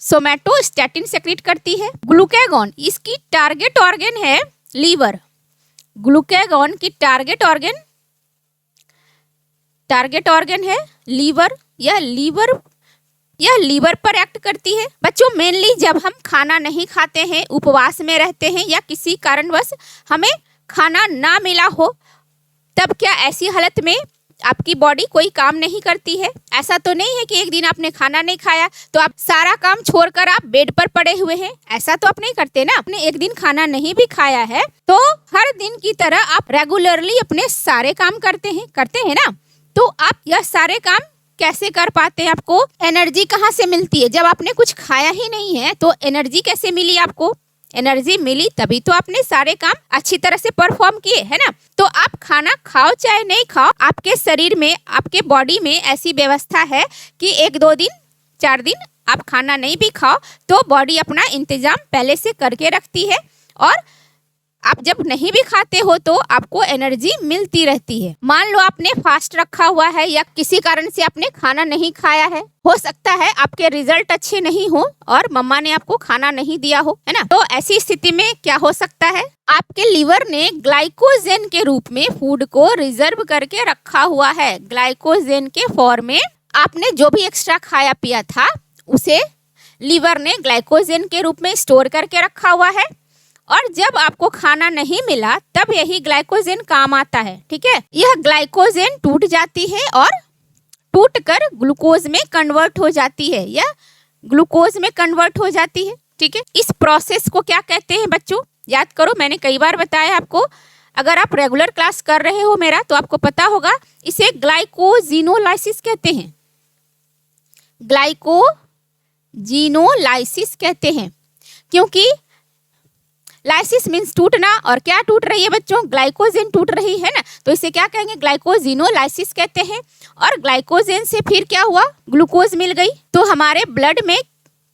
सोमैटोस्टैटिन सेक्रेट करती है। ग्लूकेगॉन इसकी टारगेट ऑर्गन है लीवर, ग्लूकेगॉन की टारगेट ऑर्गन है लीवर। यह लीवर पर एक्ट करती है। बच्चों मेनली जब हम खाना नहीं खाते हैं, उपवास में रहते हैं, या किसी कारणवश हमें खाना ना मिला हो, तब क्या ऐसी हालत में आपकी बॉडी कोई काम नहीं करती है? ऐसा तो नहीं है कि एक दिन आपने खाना नहीं खाया तो आप सारा काम छोड़कर आप बेड पर पड़े हुए हैं, ऐसा तो आप नहीं करते ना। आपने एक दिन खाना नहीं भी खाया है तो हर दिन की तरह आप रेगुलरली अपने सारे काम करते हैं ना। तो आप यह सारे काम कैसे कर पाते हैं? आपको एनर्जी कहाँ से मिलती है? जब आपने कुछ खाया ही नहीं है तो एनर्जी कैसे मिली? आपको एनर्जी मिली तभी तो आपने सारे काम अच्छी तरह से परफॉर्म किए, है ना। तो आप खाना खाओ चाहे नहीं खाओ, आपके शरीर में, आपके बॉडी में ऐसी व्यवस्था है कि 1-2 दिन 4 दिन आप खाना नहीं भी खाओ तो बॉडी अपना इंतजाम पहले से करके रखती है, और आप जब नहीं भी खाते हो तो आपको एनर्जी मिलती रहती है। मान लो आपने फास्ट रखा हुआ है या किसी कारण से आपने खाना नहीं खाया है, हो सकता है आपके रिजल्ट अच्छे नहीं हो और मम्मा ने आपको खाना नहीं दिया हो, है ना। तो ऐसी स्थिति में क्या हो सकता है? आपके लीवर ने ग्लाइकोजेन के रूप में फूड को रिजर्व करके रखा हुआ है। ग्लाइकोजेन के फॉर्म में आपने जो भी एक्स्ट्रा खाया पिया था उसे लीवर ने ग्लाइकोजेन के रूप में स्टोर करके रखा हुआ है, और जब आपको खाना नहीं मिला तब यही ग्लाइकोजेन काम आता है। ठीक है, यह ग्लाइकोजेन टूट जाती है और टूटकर ग्लूकोज में कन्वर्ट हो जाती है, या ग्लूकोज में कन्वर्ट हो जाती है। ठीक है, इस प्रोसेस को क्या कहते हैं बच्चों? याद करो, मैंने कई बार बताया आपको। अगर आप रेगुलर क्लास कर रहे हो मेरा तो आपको पता होगा, इसे ग्लाइकोजिनोलाइसिस कहते हैं। ग्लाइकोजिनोलाइसिस कहते हैं क्योंकि लाइसिस मीन्स टूटना, और क्या टूट रही है बच्चों? ग्लाइकोजेन टूट रही है ना, तो इसे क्या कहेंगे? ग्लाइकोजिनोलाइसिस कहते हैं। और ग्लाइकोजेन से फिर क्या हुआ? ग्लूकोज मिल गई, तो हमारे ब्लड में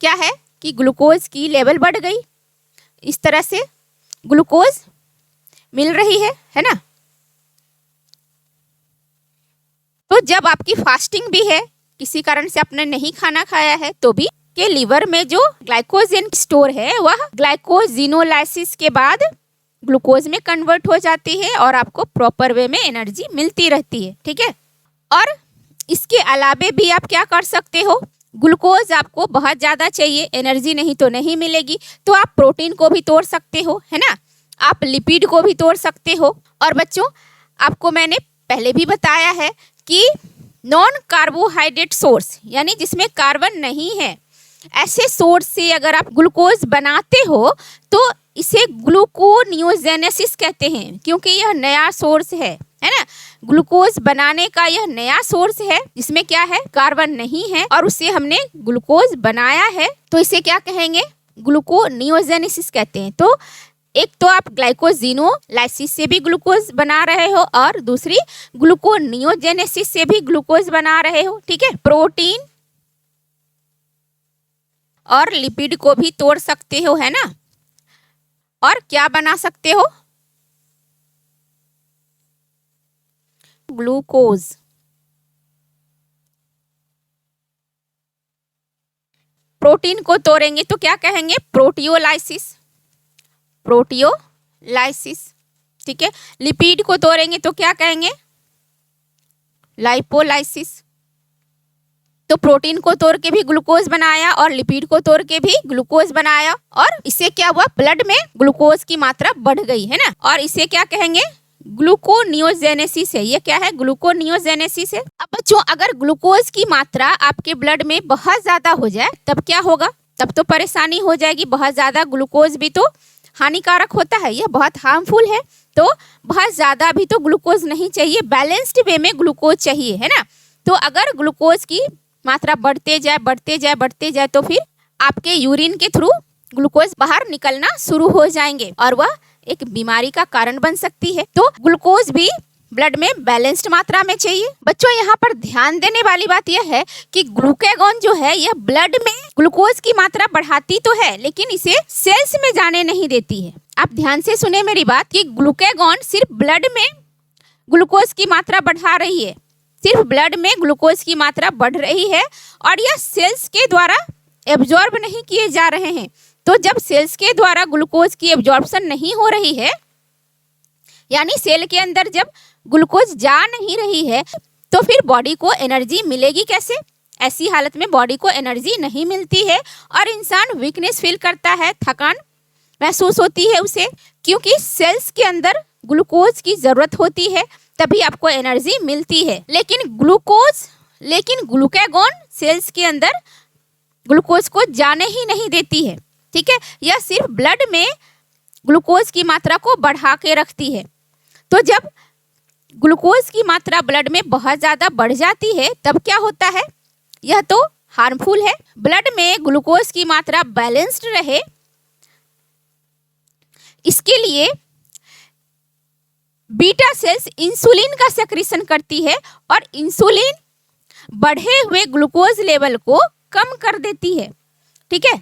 क्या है कि ग्लूकोज की लेवल बढ़ गई। इस तरह से ग्लूकोज मिल रही है ना। तो जब आपकी फास्टिंग भी है किसी कारण से आपने नहीं खाना खाया है तो भी के लीवर में जो ग्लाइकोजन स्टोर है वह ग्लाइकोजिनोलाइसिस के बाद ग्लूकोज में कन्वर्ट हो जाती है और आपको प्रॉपर वे में एनर्जी मिलती रहती है। ठीक है, और इसके अलावे भी आप क्या कर सकते हो, ग्लूकोज आपको बहुत ज़्यादा चाहिए, एनर्जी नहीं तो नहीं मिलेगी, तो आप प्रोटीन को भी तोड़ सकते हो, है ना, आप लिपिड को भी तोड़ सकते हो। और बच्चों आपको मैंने पहले भी बताया है कि नॉन कार्बोहाइड्रेट सोर्स यानी जिसमें कार्बन नहीं है, ऐसे सोर्स से अगर आप ग्लूकोज बनाते हो तो इसे ग्लूकोनियोजेनेसिस कहते हैं, क्योंकि यह नया सोर्स है ना, ग्लूकोज बनाने का यह नया सोर्स है जिसमें क्या है, कार्बन नहीं है और उससे हमने ग्लूकोज बनाया है, तो इसे क्या कहेंगे, ग्लूकोनियोजेनेसिस कहते हैं। तो एक तो आप ग्लाइकोजिनोलाइसिस से भी ग्लूकोज बना रहे हो और दूसरी ग्लूकोनियोजेनेसिस से भी ग्लूकोज बना रहे हो। ठीक है, प्रोटीन और लिपिड को भी तोड़ सकते हो, है ना, और क्या बना सकते हो, ग्लूकोज। प्रोटीन को तोड़ेंगे तो क्या कहेंगे, प्रोटियोलाइसिस, प्रोटियोलाइसिस। ठीक है, लिपिड को तोड़ेंगे तो क्या कहेंगे, लाइपोलाइसिस। तो प्रोटीन को तोड़ के भी ग्लूकोज बनाया और लिपिड को तोड़ के भी ग्लूकोज बनाया और इससे क्या हुआ, ब्लड में ग्लूकोज की मात्रा बढ़ गई, है ना, और इसे क्या कहेंगे, ग्लूकोनियोजेनेसिस है। ये क्या है, ग्लूकोनियोजेनेसिस है। अब बच्चों अगर ग्लूकोज की मात्रा आपके ब्लड में बहुत ज्यादा हो जाए तब क्या होगा, तब तो परेशानी हो जाएगी। बहुत ज्यादा ग्लूकोज भी तो हानिकारक होता है, यह बहुत हार्मफुल है, तो बहुत ज्यादा भी तो ग्लूकोज नहीं चाहिए, बैलेंस्ड वे में ग्लूकोज चाहिए, है ना। तो अगर ग्लूकोज की मात्रा बढ़ते जाए तो फिर आपके यूरिन के थ्रू ग्लूकोज बाहर निकलना शुरू हो जाएंगे और वह एक बीमारी का कारण बन सकती है। तो ग्लूकोज भी ब्लड में बैलेंस्ड मात्रा में चाहिए। बच्चों यहाँ पर ध्यान देने वाली बात यह है कि ग्लूकागॉन जो है यह ब्लड में ग्लूकोज की मात्रा बढ़ाती तो है लेकिन इसे सेल्स में जाने नहीं देती है। आप ध्यान से सुने मेरी बात कि ग्लूकागॉन सिर्फ ब्लड में ग्लूकोज की मात्रा बढ़ा रही है, सिर्फ ब्लड में ग्लूकोज की मात्रा बढ़ रही है और यह सेल्स के द्वारा एब्जॉर्ब नहीं किए जा रहे हैं। तो जब सेल्स के द्वारा ग्लूकोज की एब्जॉर्प्शन नहीं हो रही है, यानी सेल के अंदर जब ग्लूकोज जा नहीं रही है, तो फिर बॉडी को एनर्जी मिलेगी कैसे? ऐसी हालत में बॉडी को एनर्जी नहीं मिलती है और इंसान वीकनेस फील करता है, थकान महसूस होती है उसे, क्योंकि सेल्स के अंदर ग्लूकोज की जरूरत होती है तभी आपको एनर्जी मिलती है। लेकिन ग्लूकागॉन सेल्स के अंदर ग्लूकोज को जाने ही नहीं देती है। ठीक है, यह सिर्फ ब्लड में ग्लूकोज की मात्रा को बढ़ा के रखती है। तो जब ग्लूकोज की मात्रा ब्लड में बहुत ज़्यादा बढ़ जाती है तब क्या होता है, यह तो हार्मफुल है। ब्लड में ग्लूकोज की मात्रा बैलेंस्ड रहे इसके लिए बीटा सेल्स इंसुलिन का सेक्रेशन करती है और इंसुलिन बढ़े हुए ग्लूकोज लेवल को कम कर देती है। ठीक है,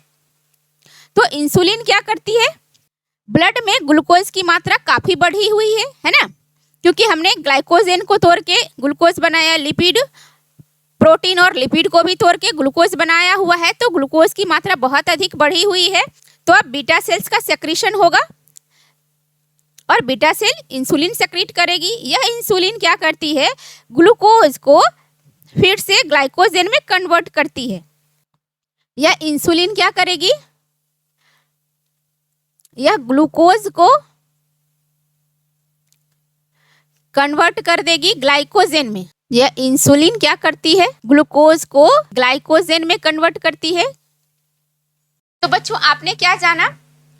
तो इंसुलिन क्या करती है, ब्लड में ग्लूकोज की मात्रा काफी बढ़ी हुई है ना, क्योंकि हमने ग्लाइकोजन को तोड़ के ग्लूकोज बनाया, लिपिड प्रोटीन और लिपिड को भी तोड़ के ग्लूकोज बनाया हुआ है, तो ग्लूकोज की मात्रा बहुत अधिक बढ़ी हुई है। तो अब बीटा सेल्स का सेक्रेशन होगा और बीटा सेल इंसुलिन सेक्रेट करेगी। यह इंसुलिन क्या करती है, ग्लूकोज को फिर से ग्लाइकोजन में कन्वर्ट करती है। यह इंसुलिन क्या करेगी, यह ग्लूकोज को कन्वर्ट कर देगी ग्लाइकोजन में। यह इंसुलिन क्या करती है, ग्लूकोज को ग्लाइकोजन में कन्वर्ट करती है। तो बच्चों आपने क्या जाना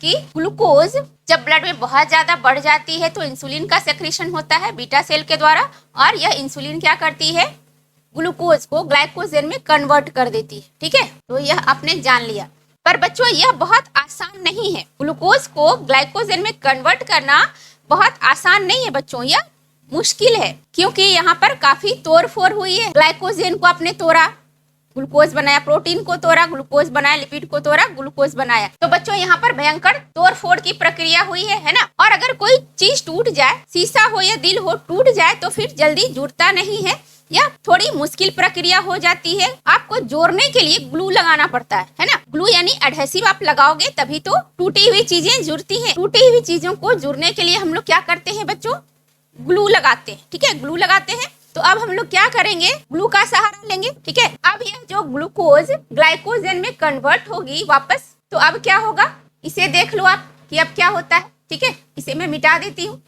कि ग्लूकोज जब ब्लड में बहुत ज्यादा बढ़ जाती है तो इंसुलिन का सेक्रेशन होता है बीटा सेल के द्वारा और यह इंसुलिन क्या करती है, ग्लूकोज को ग्लाइकोजन में कन्वर्ट कर देती है। ठीक है, तो यह आपने जान लिया। पर बच्चों यह बहुत आसान नहीं है, ग्लूकोज को ग्लाइकोजन में कन्वर्ट करना बहुत आसान नहीं है बच्चों, यह मुश्किल है, क्योंकि यहाँ पर काफी तोड़ फोड़ हुई है। ग्लाइकोजन को आपने तोड़ा, ग्लूकोज बनाया, प्रोटीन को तोड़ा, ग्लूकोज बनाया, लिपिड को तोड़ा, ग्लूकोज बनाया। तो बच्चों यहाँ पर भयंकर तोड़ फोड़ की प्रक्रिया हुई है ना। और अगर कोई चीज टूट जाए, शीशा हो या दिल हो, टूट जाए तो फिर जल्दी जुड़ता नहीं है, यह थोड़ी मुश्किल प्रक्रिया हो जाती है। आपको जोड़ने के लिए ग्लू लगाना पड़ता है ना। ग्लू यानी एडहेसिव आप लगाओगे तभी तो टूटी हुई चीजें जुड़ती हैं। टूटी हुई चीजों को जुड़ने के लिए हम लोग क्या करते हैं बच्चों, ग्लू लगाते हैं। ठीक है, ग्लू लगाते हैं। तो अब हम लोग क्या करेंगे, ग्लू का सहारा लेंगे। ठीक है, अब यह जो ग्लूकोज ग्लाइकोजन में कन्वर्ट होगी वापस, तो अब क्या होगा इसे देख लो आप कि अब क्या होता है। ठीक है, इसे मैं मिटा देती हूँ।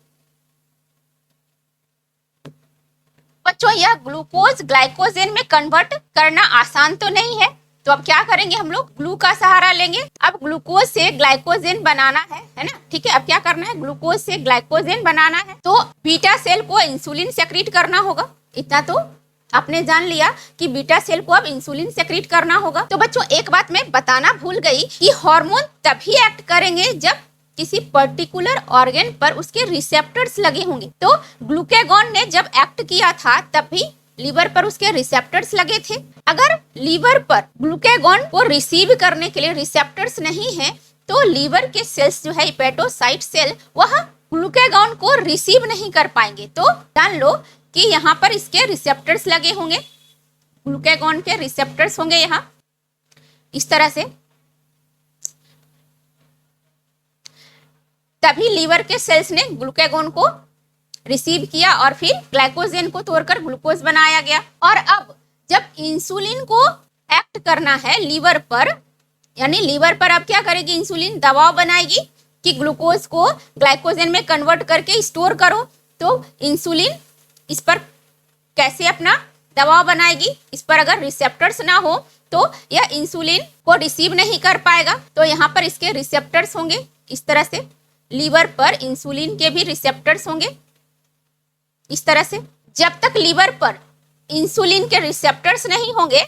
बच्चों यह ग्लूकोज ग्लाइकोजन में कन्वर्ट करना आसान तो नहीं है, तो अब क्या करेंगे हम लोग ग्लू का सहारा लेंगे। अब ग्लूकोज से ग्लाइकोजन बनाना है ना। ठीक है, अब क्या करना है, ग्लूकोज से ग्लाइकोजन बनाना है तो बीटा सेल को इंसुलिन सेक्रेट करना होगा। इतना तो आपने जान लिया कि बीटा सेल को अब इंसुलिन सेक्रेट करना होगा। तो बच्चों एक बात मैं बताना भूल गई कि हार्मोन तभी एक्ट करेंगे जब किसी पर्टिकुलर ऑर्गन पर उसके रिसेप्टर्स लगे होंगे। तो ग्लूकागॉन ने जब एक्ट किया था तब भी लीवर पर उसके रिसेप्टर्स लगे थे। अगर लीवर पर ग्लूकागॉन को रिसीव करने के लिए रिसेप्टर्स नहीं है तो लीवर के सेल्स जो है हेपेटोसाइट सेल वह ग्लूकागॉन को रिसीव नहीं कर पाएंगे। तो जान लो कि यहाँ पर इसके रिसेप्टर्स लगे होंगे, ग्लूकागॉन के रिसेप्टर्स होंगे यहाँ इस तरह से। तभी लीवर के सेल्स ने ग्लूकागॉन को रिसीव किया और फिर ग्लाइकोजन को तोड़कर ग्लूकोज बनाया गया। और अब जब इंसुलिन को एक्ट करना है लीवर पर, यानी लीवर पर अब क्या करेगी, इंसुलिन दबाव बनाएगी कि ग्लूकोज को ग्लाइकोजन में कन्वर्ट करके स्टोर करो। तो इंसुलिन इस पर कैसे अपना दबाव बनाएगी, इस पर अगर रिसेप्टर्स ना हो तो यह इंसुलिन को रिसीव नहीं कर पाएगा। तो यहाँ पर इसके रिसेप्टर्स होंगे इस तरह से, लीवर पर इंसुलिन के भी रिसेप्टर्स होंगे इस तरह से। जब तक लीवर पर इंसुलिन के रिसेप्टर्स नहीं होंगे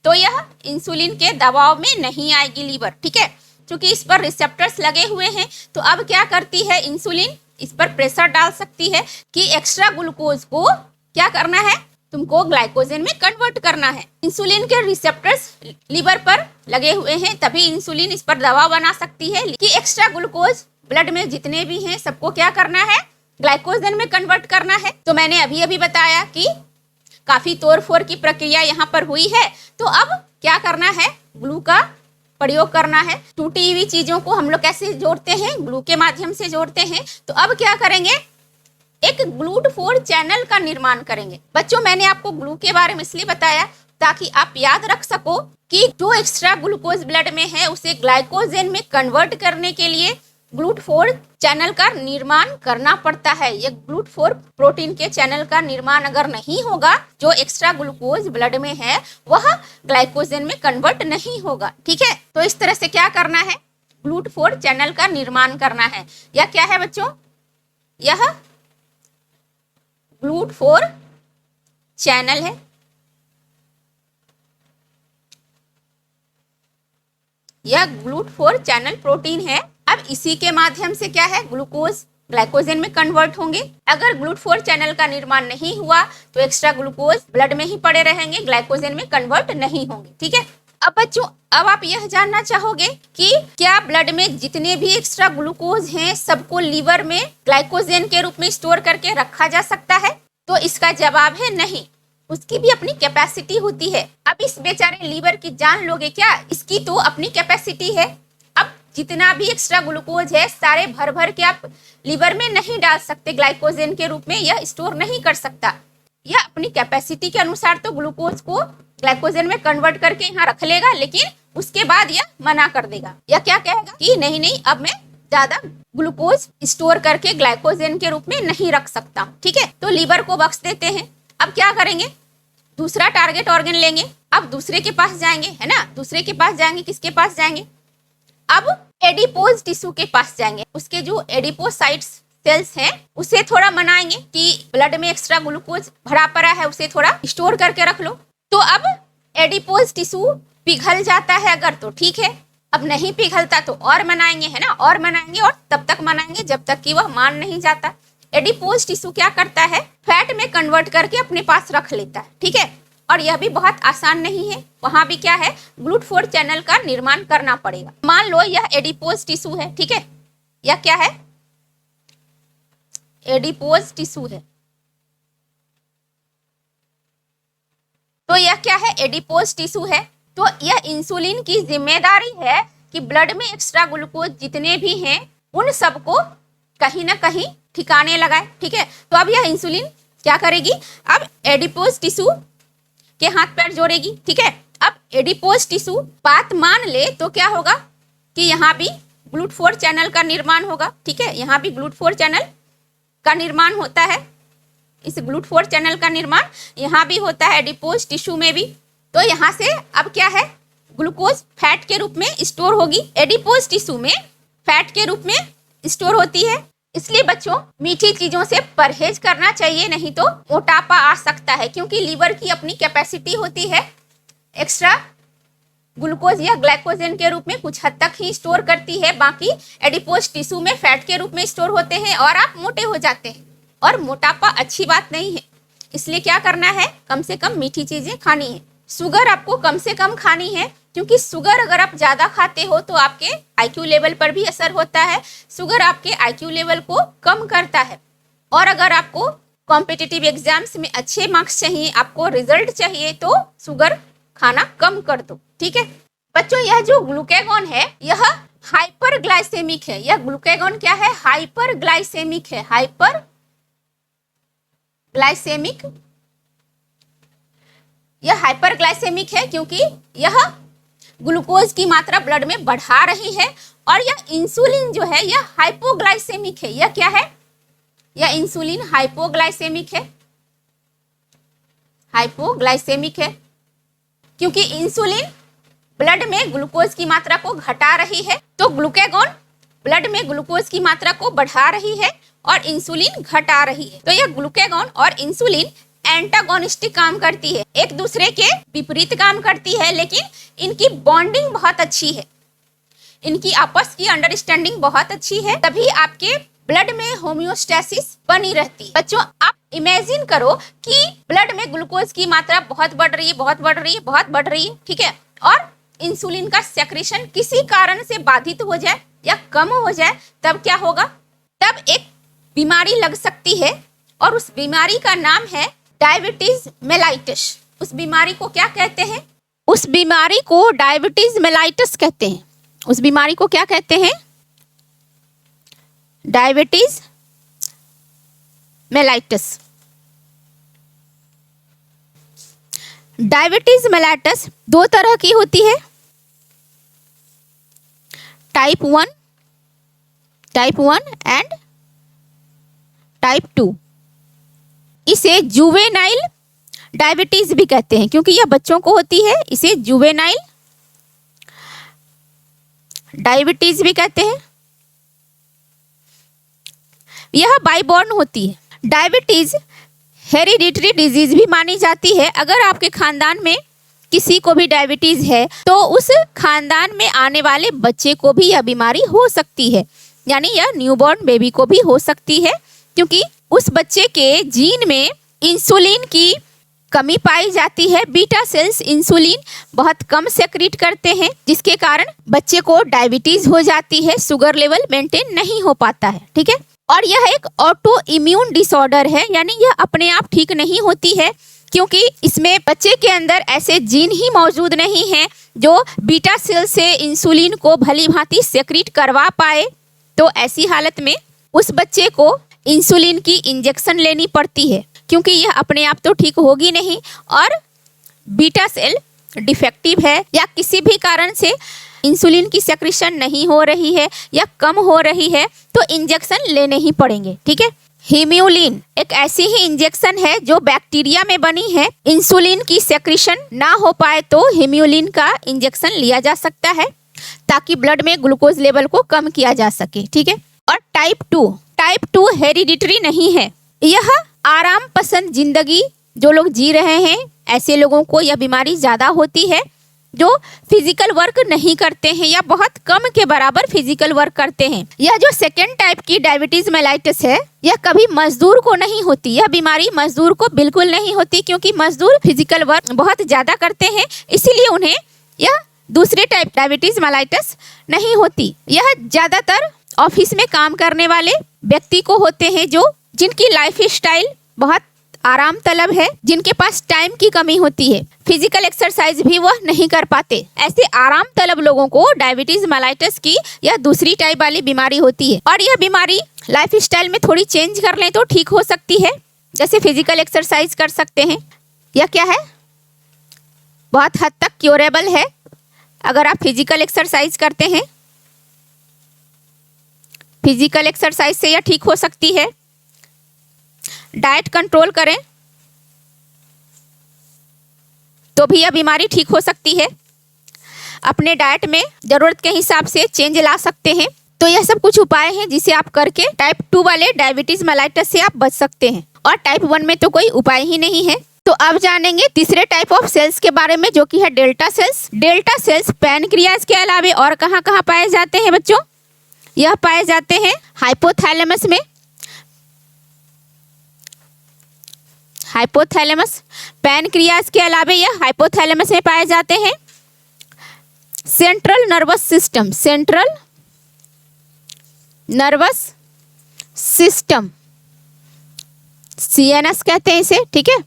तो यह इंसुलिन के दबाव में नहीं आएगी लीवर। ठीक है, क्योंकि इस पर रिसेप्टर्स लगे हुए हैं। तो अब क्या करती है इंसुलिन, इस पर प्रेशर डाल सकती है कि एक्स्ट्रा ग्लूकोज को क्या करना है, तुमको ग्लाइकोजन में कन्वर्ट करना है। इंसुलिन के रिसेप्टर्स लीवर पर लगे हुए हैं तभी इंसुलिन इस पर दबाव बना सकती है कि एक्स्ट्रा ग्लूकोज ब्लड में जितने भी हैं सबको क्या करना है, ग्लाइकोजन में कन्वर्ट करना है। तो मैंने अभी बताया कि काफी तोड़फोड़ की प्रक्रिया यहाँ पर हुई है। तो अब क्या करना है, ग्लू का प्रयोग करना है। टूटी हुई चीजों को हम लोग कैसे जोड़ते हैं, ग्लू के माध्यम से जोड़ते हैं। तो अब क्या करेंगे, एक ग्लूट4 चैनल का निर्माण करेंगे। बच्चों मैंने आपको ग्लू के बारे में इसलिए बताया ताकि आप याद रख सको कि जो एक्स्ट्रा ग्लूकोज ब्लड में है उसे ग्लाइकोजन में कन्वर्ट करने के लिए ग्लूट4 चैनल का निर्माण करना पड़ता है। ये ग्लूट4 प्रोटीन के चैनल का निर्माण अगर नहीं होगा, जो एक्स्ट्रा ग्लूकोज ब्लड में है वह ग्लाइकोजन में कन्वर्ट नहीं होगा। ठीक है, तो इस तरह से क्या करना है, ग्लूट4 चैनल का निर्माण करना है। यह क्या है बच्चों, यह ग्लूट4 चैनल है। यह ग्लूट4 चैनल प्रोटीन है। अब इसी के माध्यम से क्या है, ग्लूकोज ग्लाइकोजन में कन्वर्ट होंगे। अगर ग्लूट4 चैनल का निर्माण नहीं हुआ तो एक्स्ट्रा ग्लूकोज ब्लड में ही पड़े रहेंगे, ग्लाइकोजन में कन्वर्ट नहीं होंगे। ठीक है, अब बच्चों अब आप यह जानना चाहोगे कि क्या ब्लड में जितने भी एक्स्ट्रा ग्लूकोज हैं सबको लीवर में ग्लाइकोजन के रूप में स्टोर करके रखा जा सकता है? तो इसका जवाब है नहीं, उसकी भी अपनी कैपेसिटी होती है। अब इस बेचारे लीवर की जान लोगे क्या, इसकी तो अपनी कैपेसिटी है। अब जितना भी एक्स्ट्रा ग्लूकोज है सारे भर भर के आप लीवर में नहीं डाल सकते, ग्लाइकोजन के रूप में यह स्टोर नहीं कर सकता। यह अपनी कैपेसिटी के अनुसार तो ग्लूकोज को ग्लाइकोजन में कन्वर्ट करके यहाँ रख लेगा, लेकिन उसके बाद यह मना कर देगा। यह क्या कहेगा कि नहीं नहीं, अब मैं ज्यादा ग्लूकोज स्टोर करके ग्लाइकोजन के रूप में नहीं रख सकता। ठीक है, तो लीवर को बख्श देते हैं। अब क्या करेंगे, दूसरा टारगेट ऑर्गन लेंगे। अब दूसरे के पास जाएंगे, है ना, दूसरे के पास जाएंगे, किसके पास जाएंगे, अब एडिपोज टिश्यू के पास जाएंगे। उसके जो एडिपोसाइट्स सेल्स हैं उसे थोड़ा मनाएंगे कि ब्लड में एक्स्ट्रा ग्लूकोज भरा पड़ा है, उसे थोड़ा स्टोर करके रख लो। तो अब एडिपोज टिश्यू पिघल जाता है अगर तो ठीक है, अब नहीं पिघलता तो और मनाएंगे, है ना, और मनाएंगे और तब तक मनाएंगे जब तक कि वह मान नहीं जाता। एडिपोज टिश्यू क्या करता है, फैट में कन्वर्ट करके अपने पास रख लेता है। ठीक है, और यह भी बहुत आसान नहीं है, वहां भी क्या है, ग्लूट4 चैनल का निर्माण करना पड़ेगा। मान लो यह एडिपोज टिश्यू है, ठीक है, यह क्या है, एडिपोज टिश्यू है। तो यह क्या है, एडिपोज टिश्यू है। तो यह इंसुलिन की जिम्मेदारी है कि ब्लड में एक्स्ट्रा ग्लूकोज जितने भी हैं उन सबको कहीं ना कहीं ठिकाने लगाए। ठीक है, तो अब यह इंसुलिन क्या करेगी, अब एडिपोज टिश्यू के हाथ पैर जोड़ेगी। ठीक है, अब एडिपोज टिश्यू बात मान ले तो क्या होगा कि यहाँ भी GLUT4 चैनल का निर्माण होगा। ठीक है, यहाँ भी GLUT4 चैनल का निर्माण होता है। इस GLUT4 चैनल का निर्माण यहाँ भी होता है एडिपोज टिश्यू में भी। तो यहाँ से अब क्या है, ग्लूकोज फैट के रूप में स्टोर होगी। एडिपोज टिश्यू में फैट के रूप में स्टोर होती है। इसलिए बच्चों मीठी चीजों से परहेज करना चाहिए, नहीं तो मोटापा आ सकता है, क्योंकि लीवर की अपनी कैपेसिटी होती है एक्स्ट्रा ग्लूकोज या ग्लाइकोजन के रूप में कुछ हद तक ही स्टोर करती है। बाकी एडिपोज टिश्यू में फैट के रूप में स्टोर होते हैं और आप मोटे हो जाते हैं, और मोटापा अच्छी बात नहीं है। इसलिए क्या करना है, कम से कम मीठी चीजें खानी है। शुगर आपको कम से कम खानी है, क्योंकि शुगर अगर आप ज़्यादा खाते हो तो आपके IQ लेवल पर भी असर होता है। शुगर आपके IQ लेवल को कम करता है, और अगर आपको कॉम्पिटिटिव एग्जाम्स में अच्छे मार्क्स चाहिए, आपको रिजल्ट चाहिए, तो शुगर खाना कम कर दो। ठीक है बच्चों, यह जो ग्लूकेगॉन है यह हाइपरग्लाइसेमिक है। यह ग्लूकेगॉन क्या है, हाइपरग्लाइसेमिक है। हाइपरग्लाइसेमिक, यह हाइपरग्लाइसेमिक है क्योंकि यह ग्लूकोज की मात्रा ब्लड में बढ़ा रही है। और यह इंसुलिन जो है यह हाइपोग्लाइसेमिक है। यह क्या है, यह इंसुलिन हाइपोग्लाइसेमिक है। हाइपोग्लाइसेमिक है क्योंकि इंसुलिन ब्लड में ग्लूकोज की मात्रा को घटा रही है, तो ग्लूकेगॉन ब्लड में ग्लूकोज की मात्रा को बढ़ा रही है और इंसुलिन घटा रही है। तो यह ग्लूकेगॉन और इंसुलिन एंटागोनिस्टिक काम करती है, एक दूसरे के विपरीत काम करती है, लेकिन इनकी बॉन्डिंग बहुत अच्छी है, इनकी आपस की अंडरस्टैंडिंग बहुत अच्छी है, तभी आपके ब्लड में होम्योस्टेसिस बनी रहती है। बच्चों आप इमेजिन करो कि ब्लड में ग्लूकोज की मात्रा बहुत बढ़ रही है, बहुत बढ़ रही है, बहुत बढ़ रही है। ठीक है, और इंसुलिन का सेक्रेशन किसी कारण से बाधित हो जाए या कम हो जाए, तब क्या होगा, तब एक बीमारी लग सकती है, और उस बीमारी का नाम है डायबिटीज मेलाइटिस। उस बीमारी को क्या कहते हैं, उस बीमारी को डायबिटीज मेलाइटिस कहते हैं। उस बीमारी को क्या कहते हैं, डायबिटीज मेलाइटिस। डायबिटीज मेलाइटिस दो तरह की होती है, टाइप 1 एंड टाइप 2। इसे जुवेनाइल डायबिटीज भी कहते हैं, क्योंकि यह बच्चों को होती है। इसे जुवेनाइल डायबिटीज भी कहते हैं। यह बाइबॉर्न होती है। डायबिटीज हेरिडिटरी डिजीज भी मानी जाती है। अगर आपके खानदान में किसी को भी डायबिटीज है तो उस खानदान में आने वाले बच्चे को भी यह बीमारी हो सकती है, यानी यह न्यूबॉर्न बेबी को भी हो सकती है, क्योंकि उस बच्चे के जीन में इंसुलिन की कमी पाई जाती है। बीटा सेल्स इंसुलिन बहुत कम सेक्रेट करते हैं, जिसके कारण बच्चे को डायबिटीज हो जाती है, शुगर लेवल मेंटेन नहीं हो पाता है। ठीक है, और यह एक ऑटो इम्यून डिसऑर्डर है, यानी यह अपने आप ठीक नहीं होती है, क्योंकि इसमें बच्चे के अंदर ऐसे जीन ही मौजूद नहीं हैं जो बीटा सेल से इंसुलिन को भली भांति सेक्रेट करवा पाए। तो ऐसी हालत में उस बच्चे को इंसुलिन की इंजेक्शन लेनी पड़ती है, क्योंकि यह अपने आप तो ठीक होगी नहीं, और बीटा सेल डिफेक्टिव है या किसी भी कारण से इंसुलिन की सेक्रेशन नहीं हो रही है या कम हो रही है, तो इंजेक्शन लेने ही पड़ेंगे। ठीक है, हीम्यूलिन एक ऐसी ही इंजेक्शन है जो बैक्टीरिया में बनी है। इंसुलिन की सेक्रेशन ना हो पाए तो हीम्यूलिन का इंजेक्शन लिया जा सकता है, ताकि ब्लड में ग्लूकोज लेवल को कम किया जा सके। ठीक है, और टाइप 2 हेरिडिटरी नहीं है। यह आराम पसंद जिंदगी जो लोग जी रहे हैं, ऐसे लोगों को यह बीमारी ज्यादा होती है, जो फिजिकल वर्क नहीं करते हैं या बहुत कम के बराबर फिजिकल वर्क करते हैं। यह जो सेकेंड टाइप की डायबिटीज मेलाइटिस है, यह कभी मजदूर को नहीं होती। यह बीमारी मजदूर को बिल्कुल नहीं होती, क्योंकि मजदूर फिजिकल वर्क बहुत ज्यादा करते हैं, इसीलिए उन्हें यह दूसरे टाइप डायबिटीज मेलाइटिस नहीं होती। यह ज्यादातर ऑफिस में काम करने वाले व्यक्ति को होते हैं, जो जिनकी लाइफ स्टाइल बहुत आराम तलब है, जिनके पास टाइम की कमी होती है, फिजिकल एक्सरसाइज भी वह नहीं कर पाते। ऐसे आराम तलब लोगों को डायबिटीज मेलाइटस की यह दूसरी टाइप वाली बीमारी होती है। और यह बीमारी लाइफस्टाइल में थोड़ी चेंज कर लें तो ठीक हो सकती है। जैसे फिजिकल एक्सरसाइज कर सकते हैं। यह क्या है, बहुत हद तक क्योरेबल है अगर आप फिजिकल एक्सरसाइज करते हैं। फिजिकल एक्सरसाइज से यह ठीक हो सकती है। डाइट कंट्रोल करें तो भी यह बीमारी ठीक हो सकती है। अपने डाइट में जरूरत के हिसाब से चेंज ला सकते हैं। तो यह सब कुछ उपाय हैं जिसे आप करके टाइप 2 वाले डायबिटीज मेलाइटस से आप बच सकते हैं। और टाइप 1 में तो कोई उपाय ही नहीं है। तो अब जानेंगे तीसरे टाइप ऑफ सेल्स के बारे में, जो कि है delta sales. Delta sales pancreas के अलावे और कहाँ कहाँ पाए जाते हैं बच्चों? यह पाए जाते हैं हाइपोथैलेमस में। हाइपोथैलेमस, पैनक्रियाज के अलावे यह हाइपोथैलेमस में पाए जाते हैं। Central nervous system, central nervous system, CNS कहते हैं इसे, ठीक है।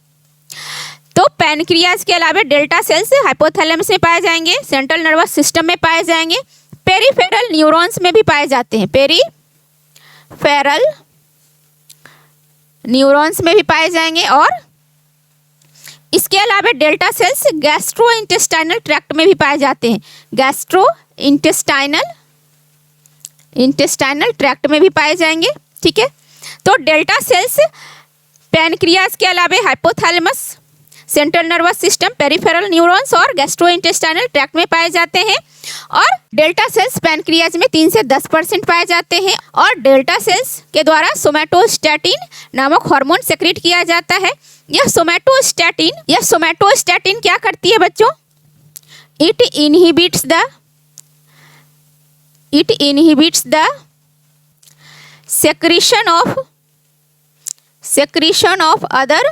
तो पैनक्रियाज के अलावा डेल्टा सेल्स हाइपोथैलेमस में पाए जाएंगे, सेंट्रल नर्वस सिस्टम में पाए जाएंगे, पेरिफेरल न्यूरॉन्स में भी पाए जाते हैं, पेरिफेरल न्यूरॉन्स में भी पाए जाएंगे। और इसके अलावा delta sales gastro intestinal tract में भी पाए जाते हैं, गैस्ट्रो इंटेस्टाइनल ट्रैक्ट में भी पाए जाएंगे, ठीक है। तो डेल्टा सेल्स पैनक्रियाज के अलावा hypothalamus, central nervous system, peripheral neurons और गैस्ट्रोइंटेस्टाइनल ट्रैक्ट में पाए जाते हैं। और डेल्टा सेल्स पैनक्रियाज में 3 से 10% पाए जाते हैं। और डेल्टा सेल्स के द्वारा सोमैटोस्टैटिन नामक हार्मोन सेक्रेट किया जाता है। यह सोमैटोस्टैटिन क्या करती है बच्चों? It inhibits the secretion of other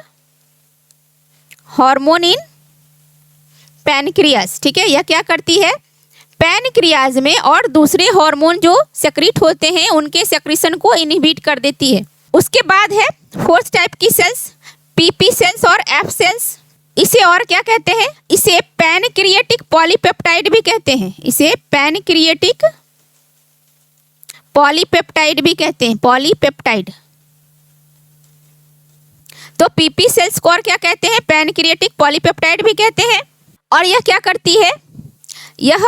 hormone in pancreas, ठीक है। यह क्या करती है? पैनक्रियाज में और दूसरे हार्मोन जो सेक्रेट होते हैं उनके सेक्रेशन को इनहिबिट कर देती है। उसके बाद है फोर्थ टाइप की सेल्स, पीपी सेल्स और एफ सेल्स। इसे और क्या कहते हैं? इसे पैनक्रिएटिक पॉलीपेप्टाइड भी कहते हैं। इसे पैनक्रिएटिक पॉलीपेप्टाइड भी कहते हैं, पॉलीपेप्टाइड। तो पीपी सेल्स को और क्या कहते हैं? पैनक्रिएटिक पॉलीपेप्टाइड भी कहते हैं। और यह क्या करती है? यह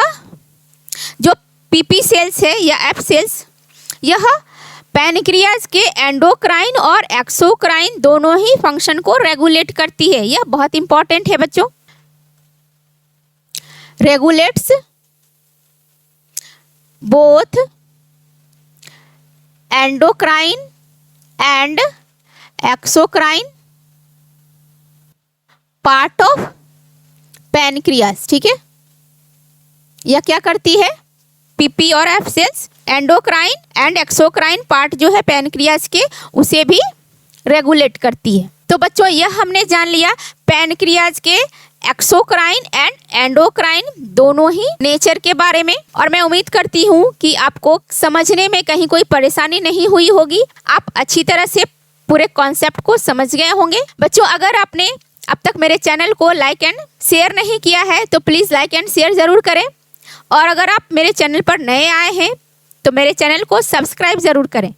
जो पीपी सेल्स है या एफ सेल्स, यह पैनक्रियाज के एंडोक्राइन और एक्सोक्राइन दोनों ही फंक्शन को रेगुलेट करती है। यह बहुत इंपॉर्टेंट है बच्चों। Regulates both endocrine and exocrine part of pancreas, ठीक है। यह क्या करती है? पीपी और F cells endocrine and exocrine part जो है पैनक्रियाज के, उसे भी रेगुलेट करती है। तो बच्चों यह हमने जान लिया पैनक्रियाज के एक्सोक्राइन एंड एंडोक्राइन दोनों ही नेचर के बारे में। और मैं उम्मीद करती हूँ कि आपको समझने में कहीं कोई परेशानी नहीं हुई होगी। आप अच्छी तरह से पूरे कॉन्सेप्ट को समझ गए होंगे। बच्चों अगर आपने अब तक मेरे चैनल को लाइक एंड शेयर नहीं किया है तो प्लीज़ लाइक एंड शेयर ज़रूर करें। और अगर आप मेरे चैनल पर नए आए हैं तो मेरे चैनल को सब्सक्राइब ज़रूर करें।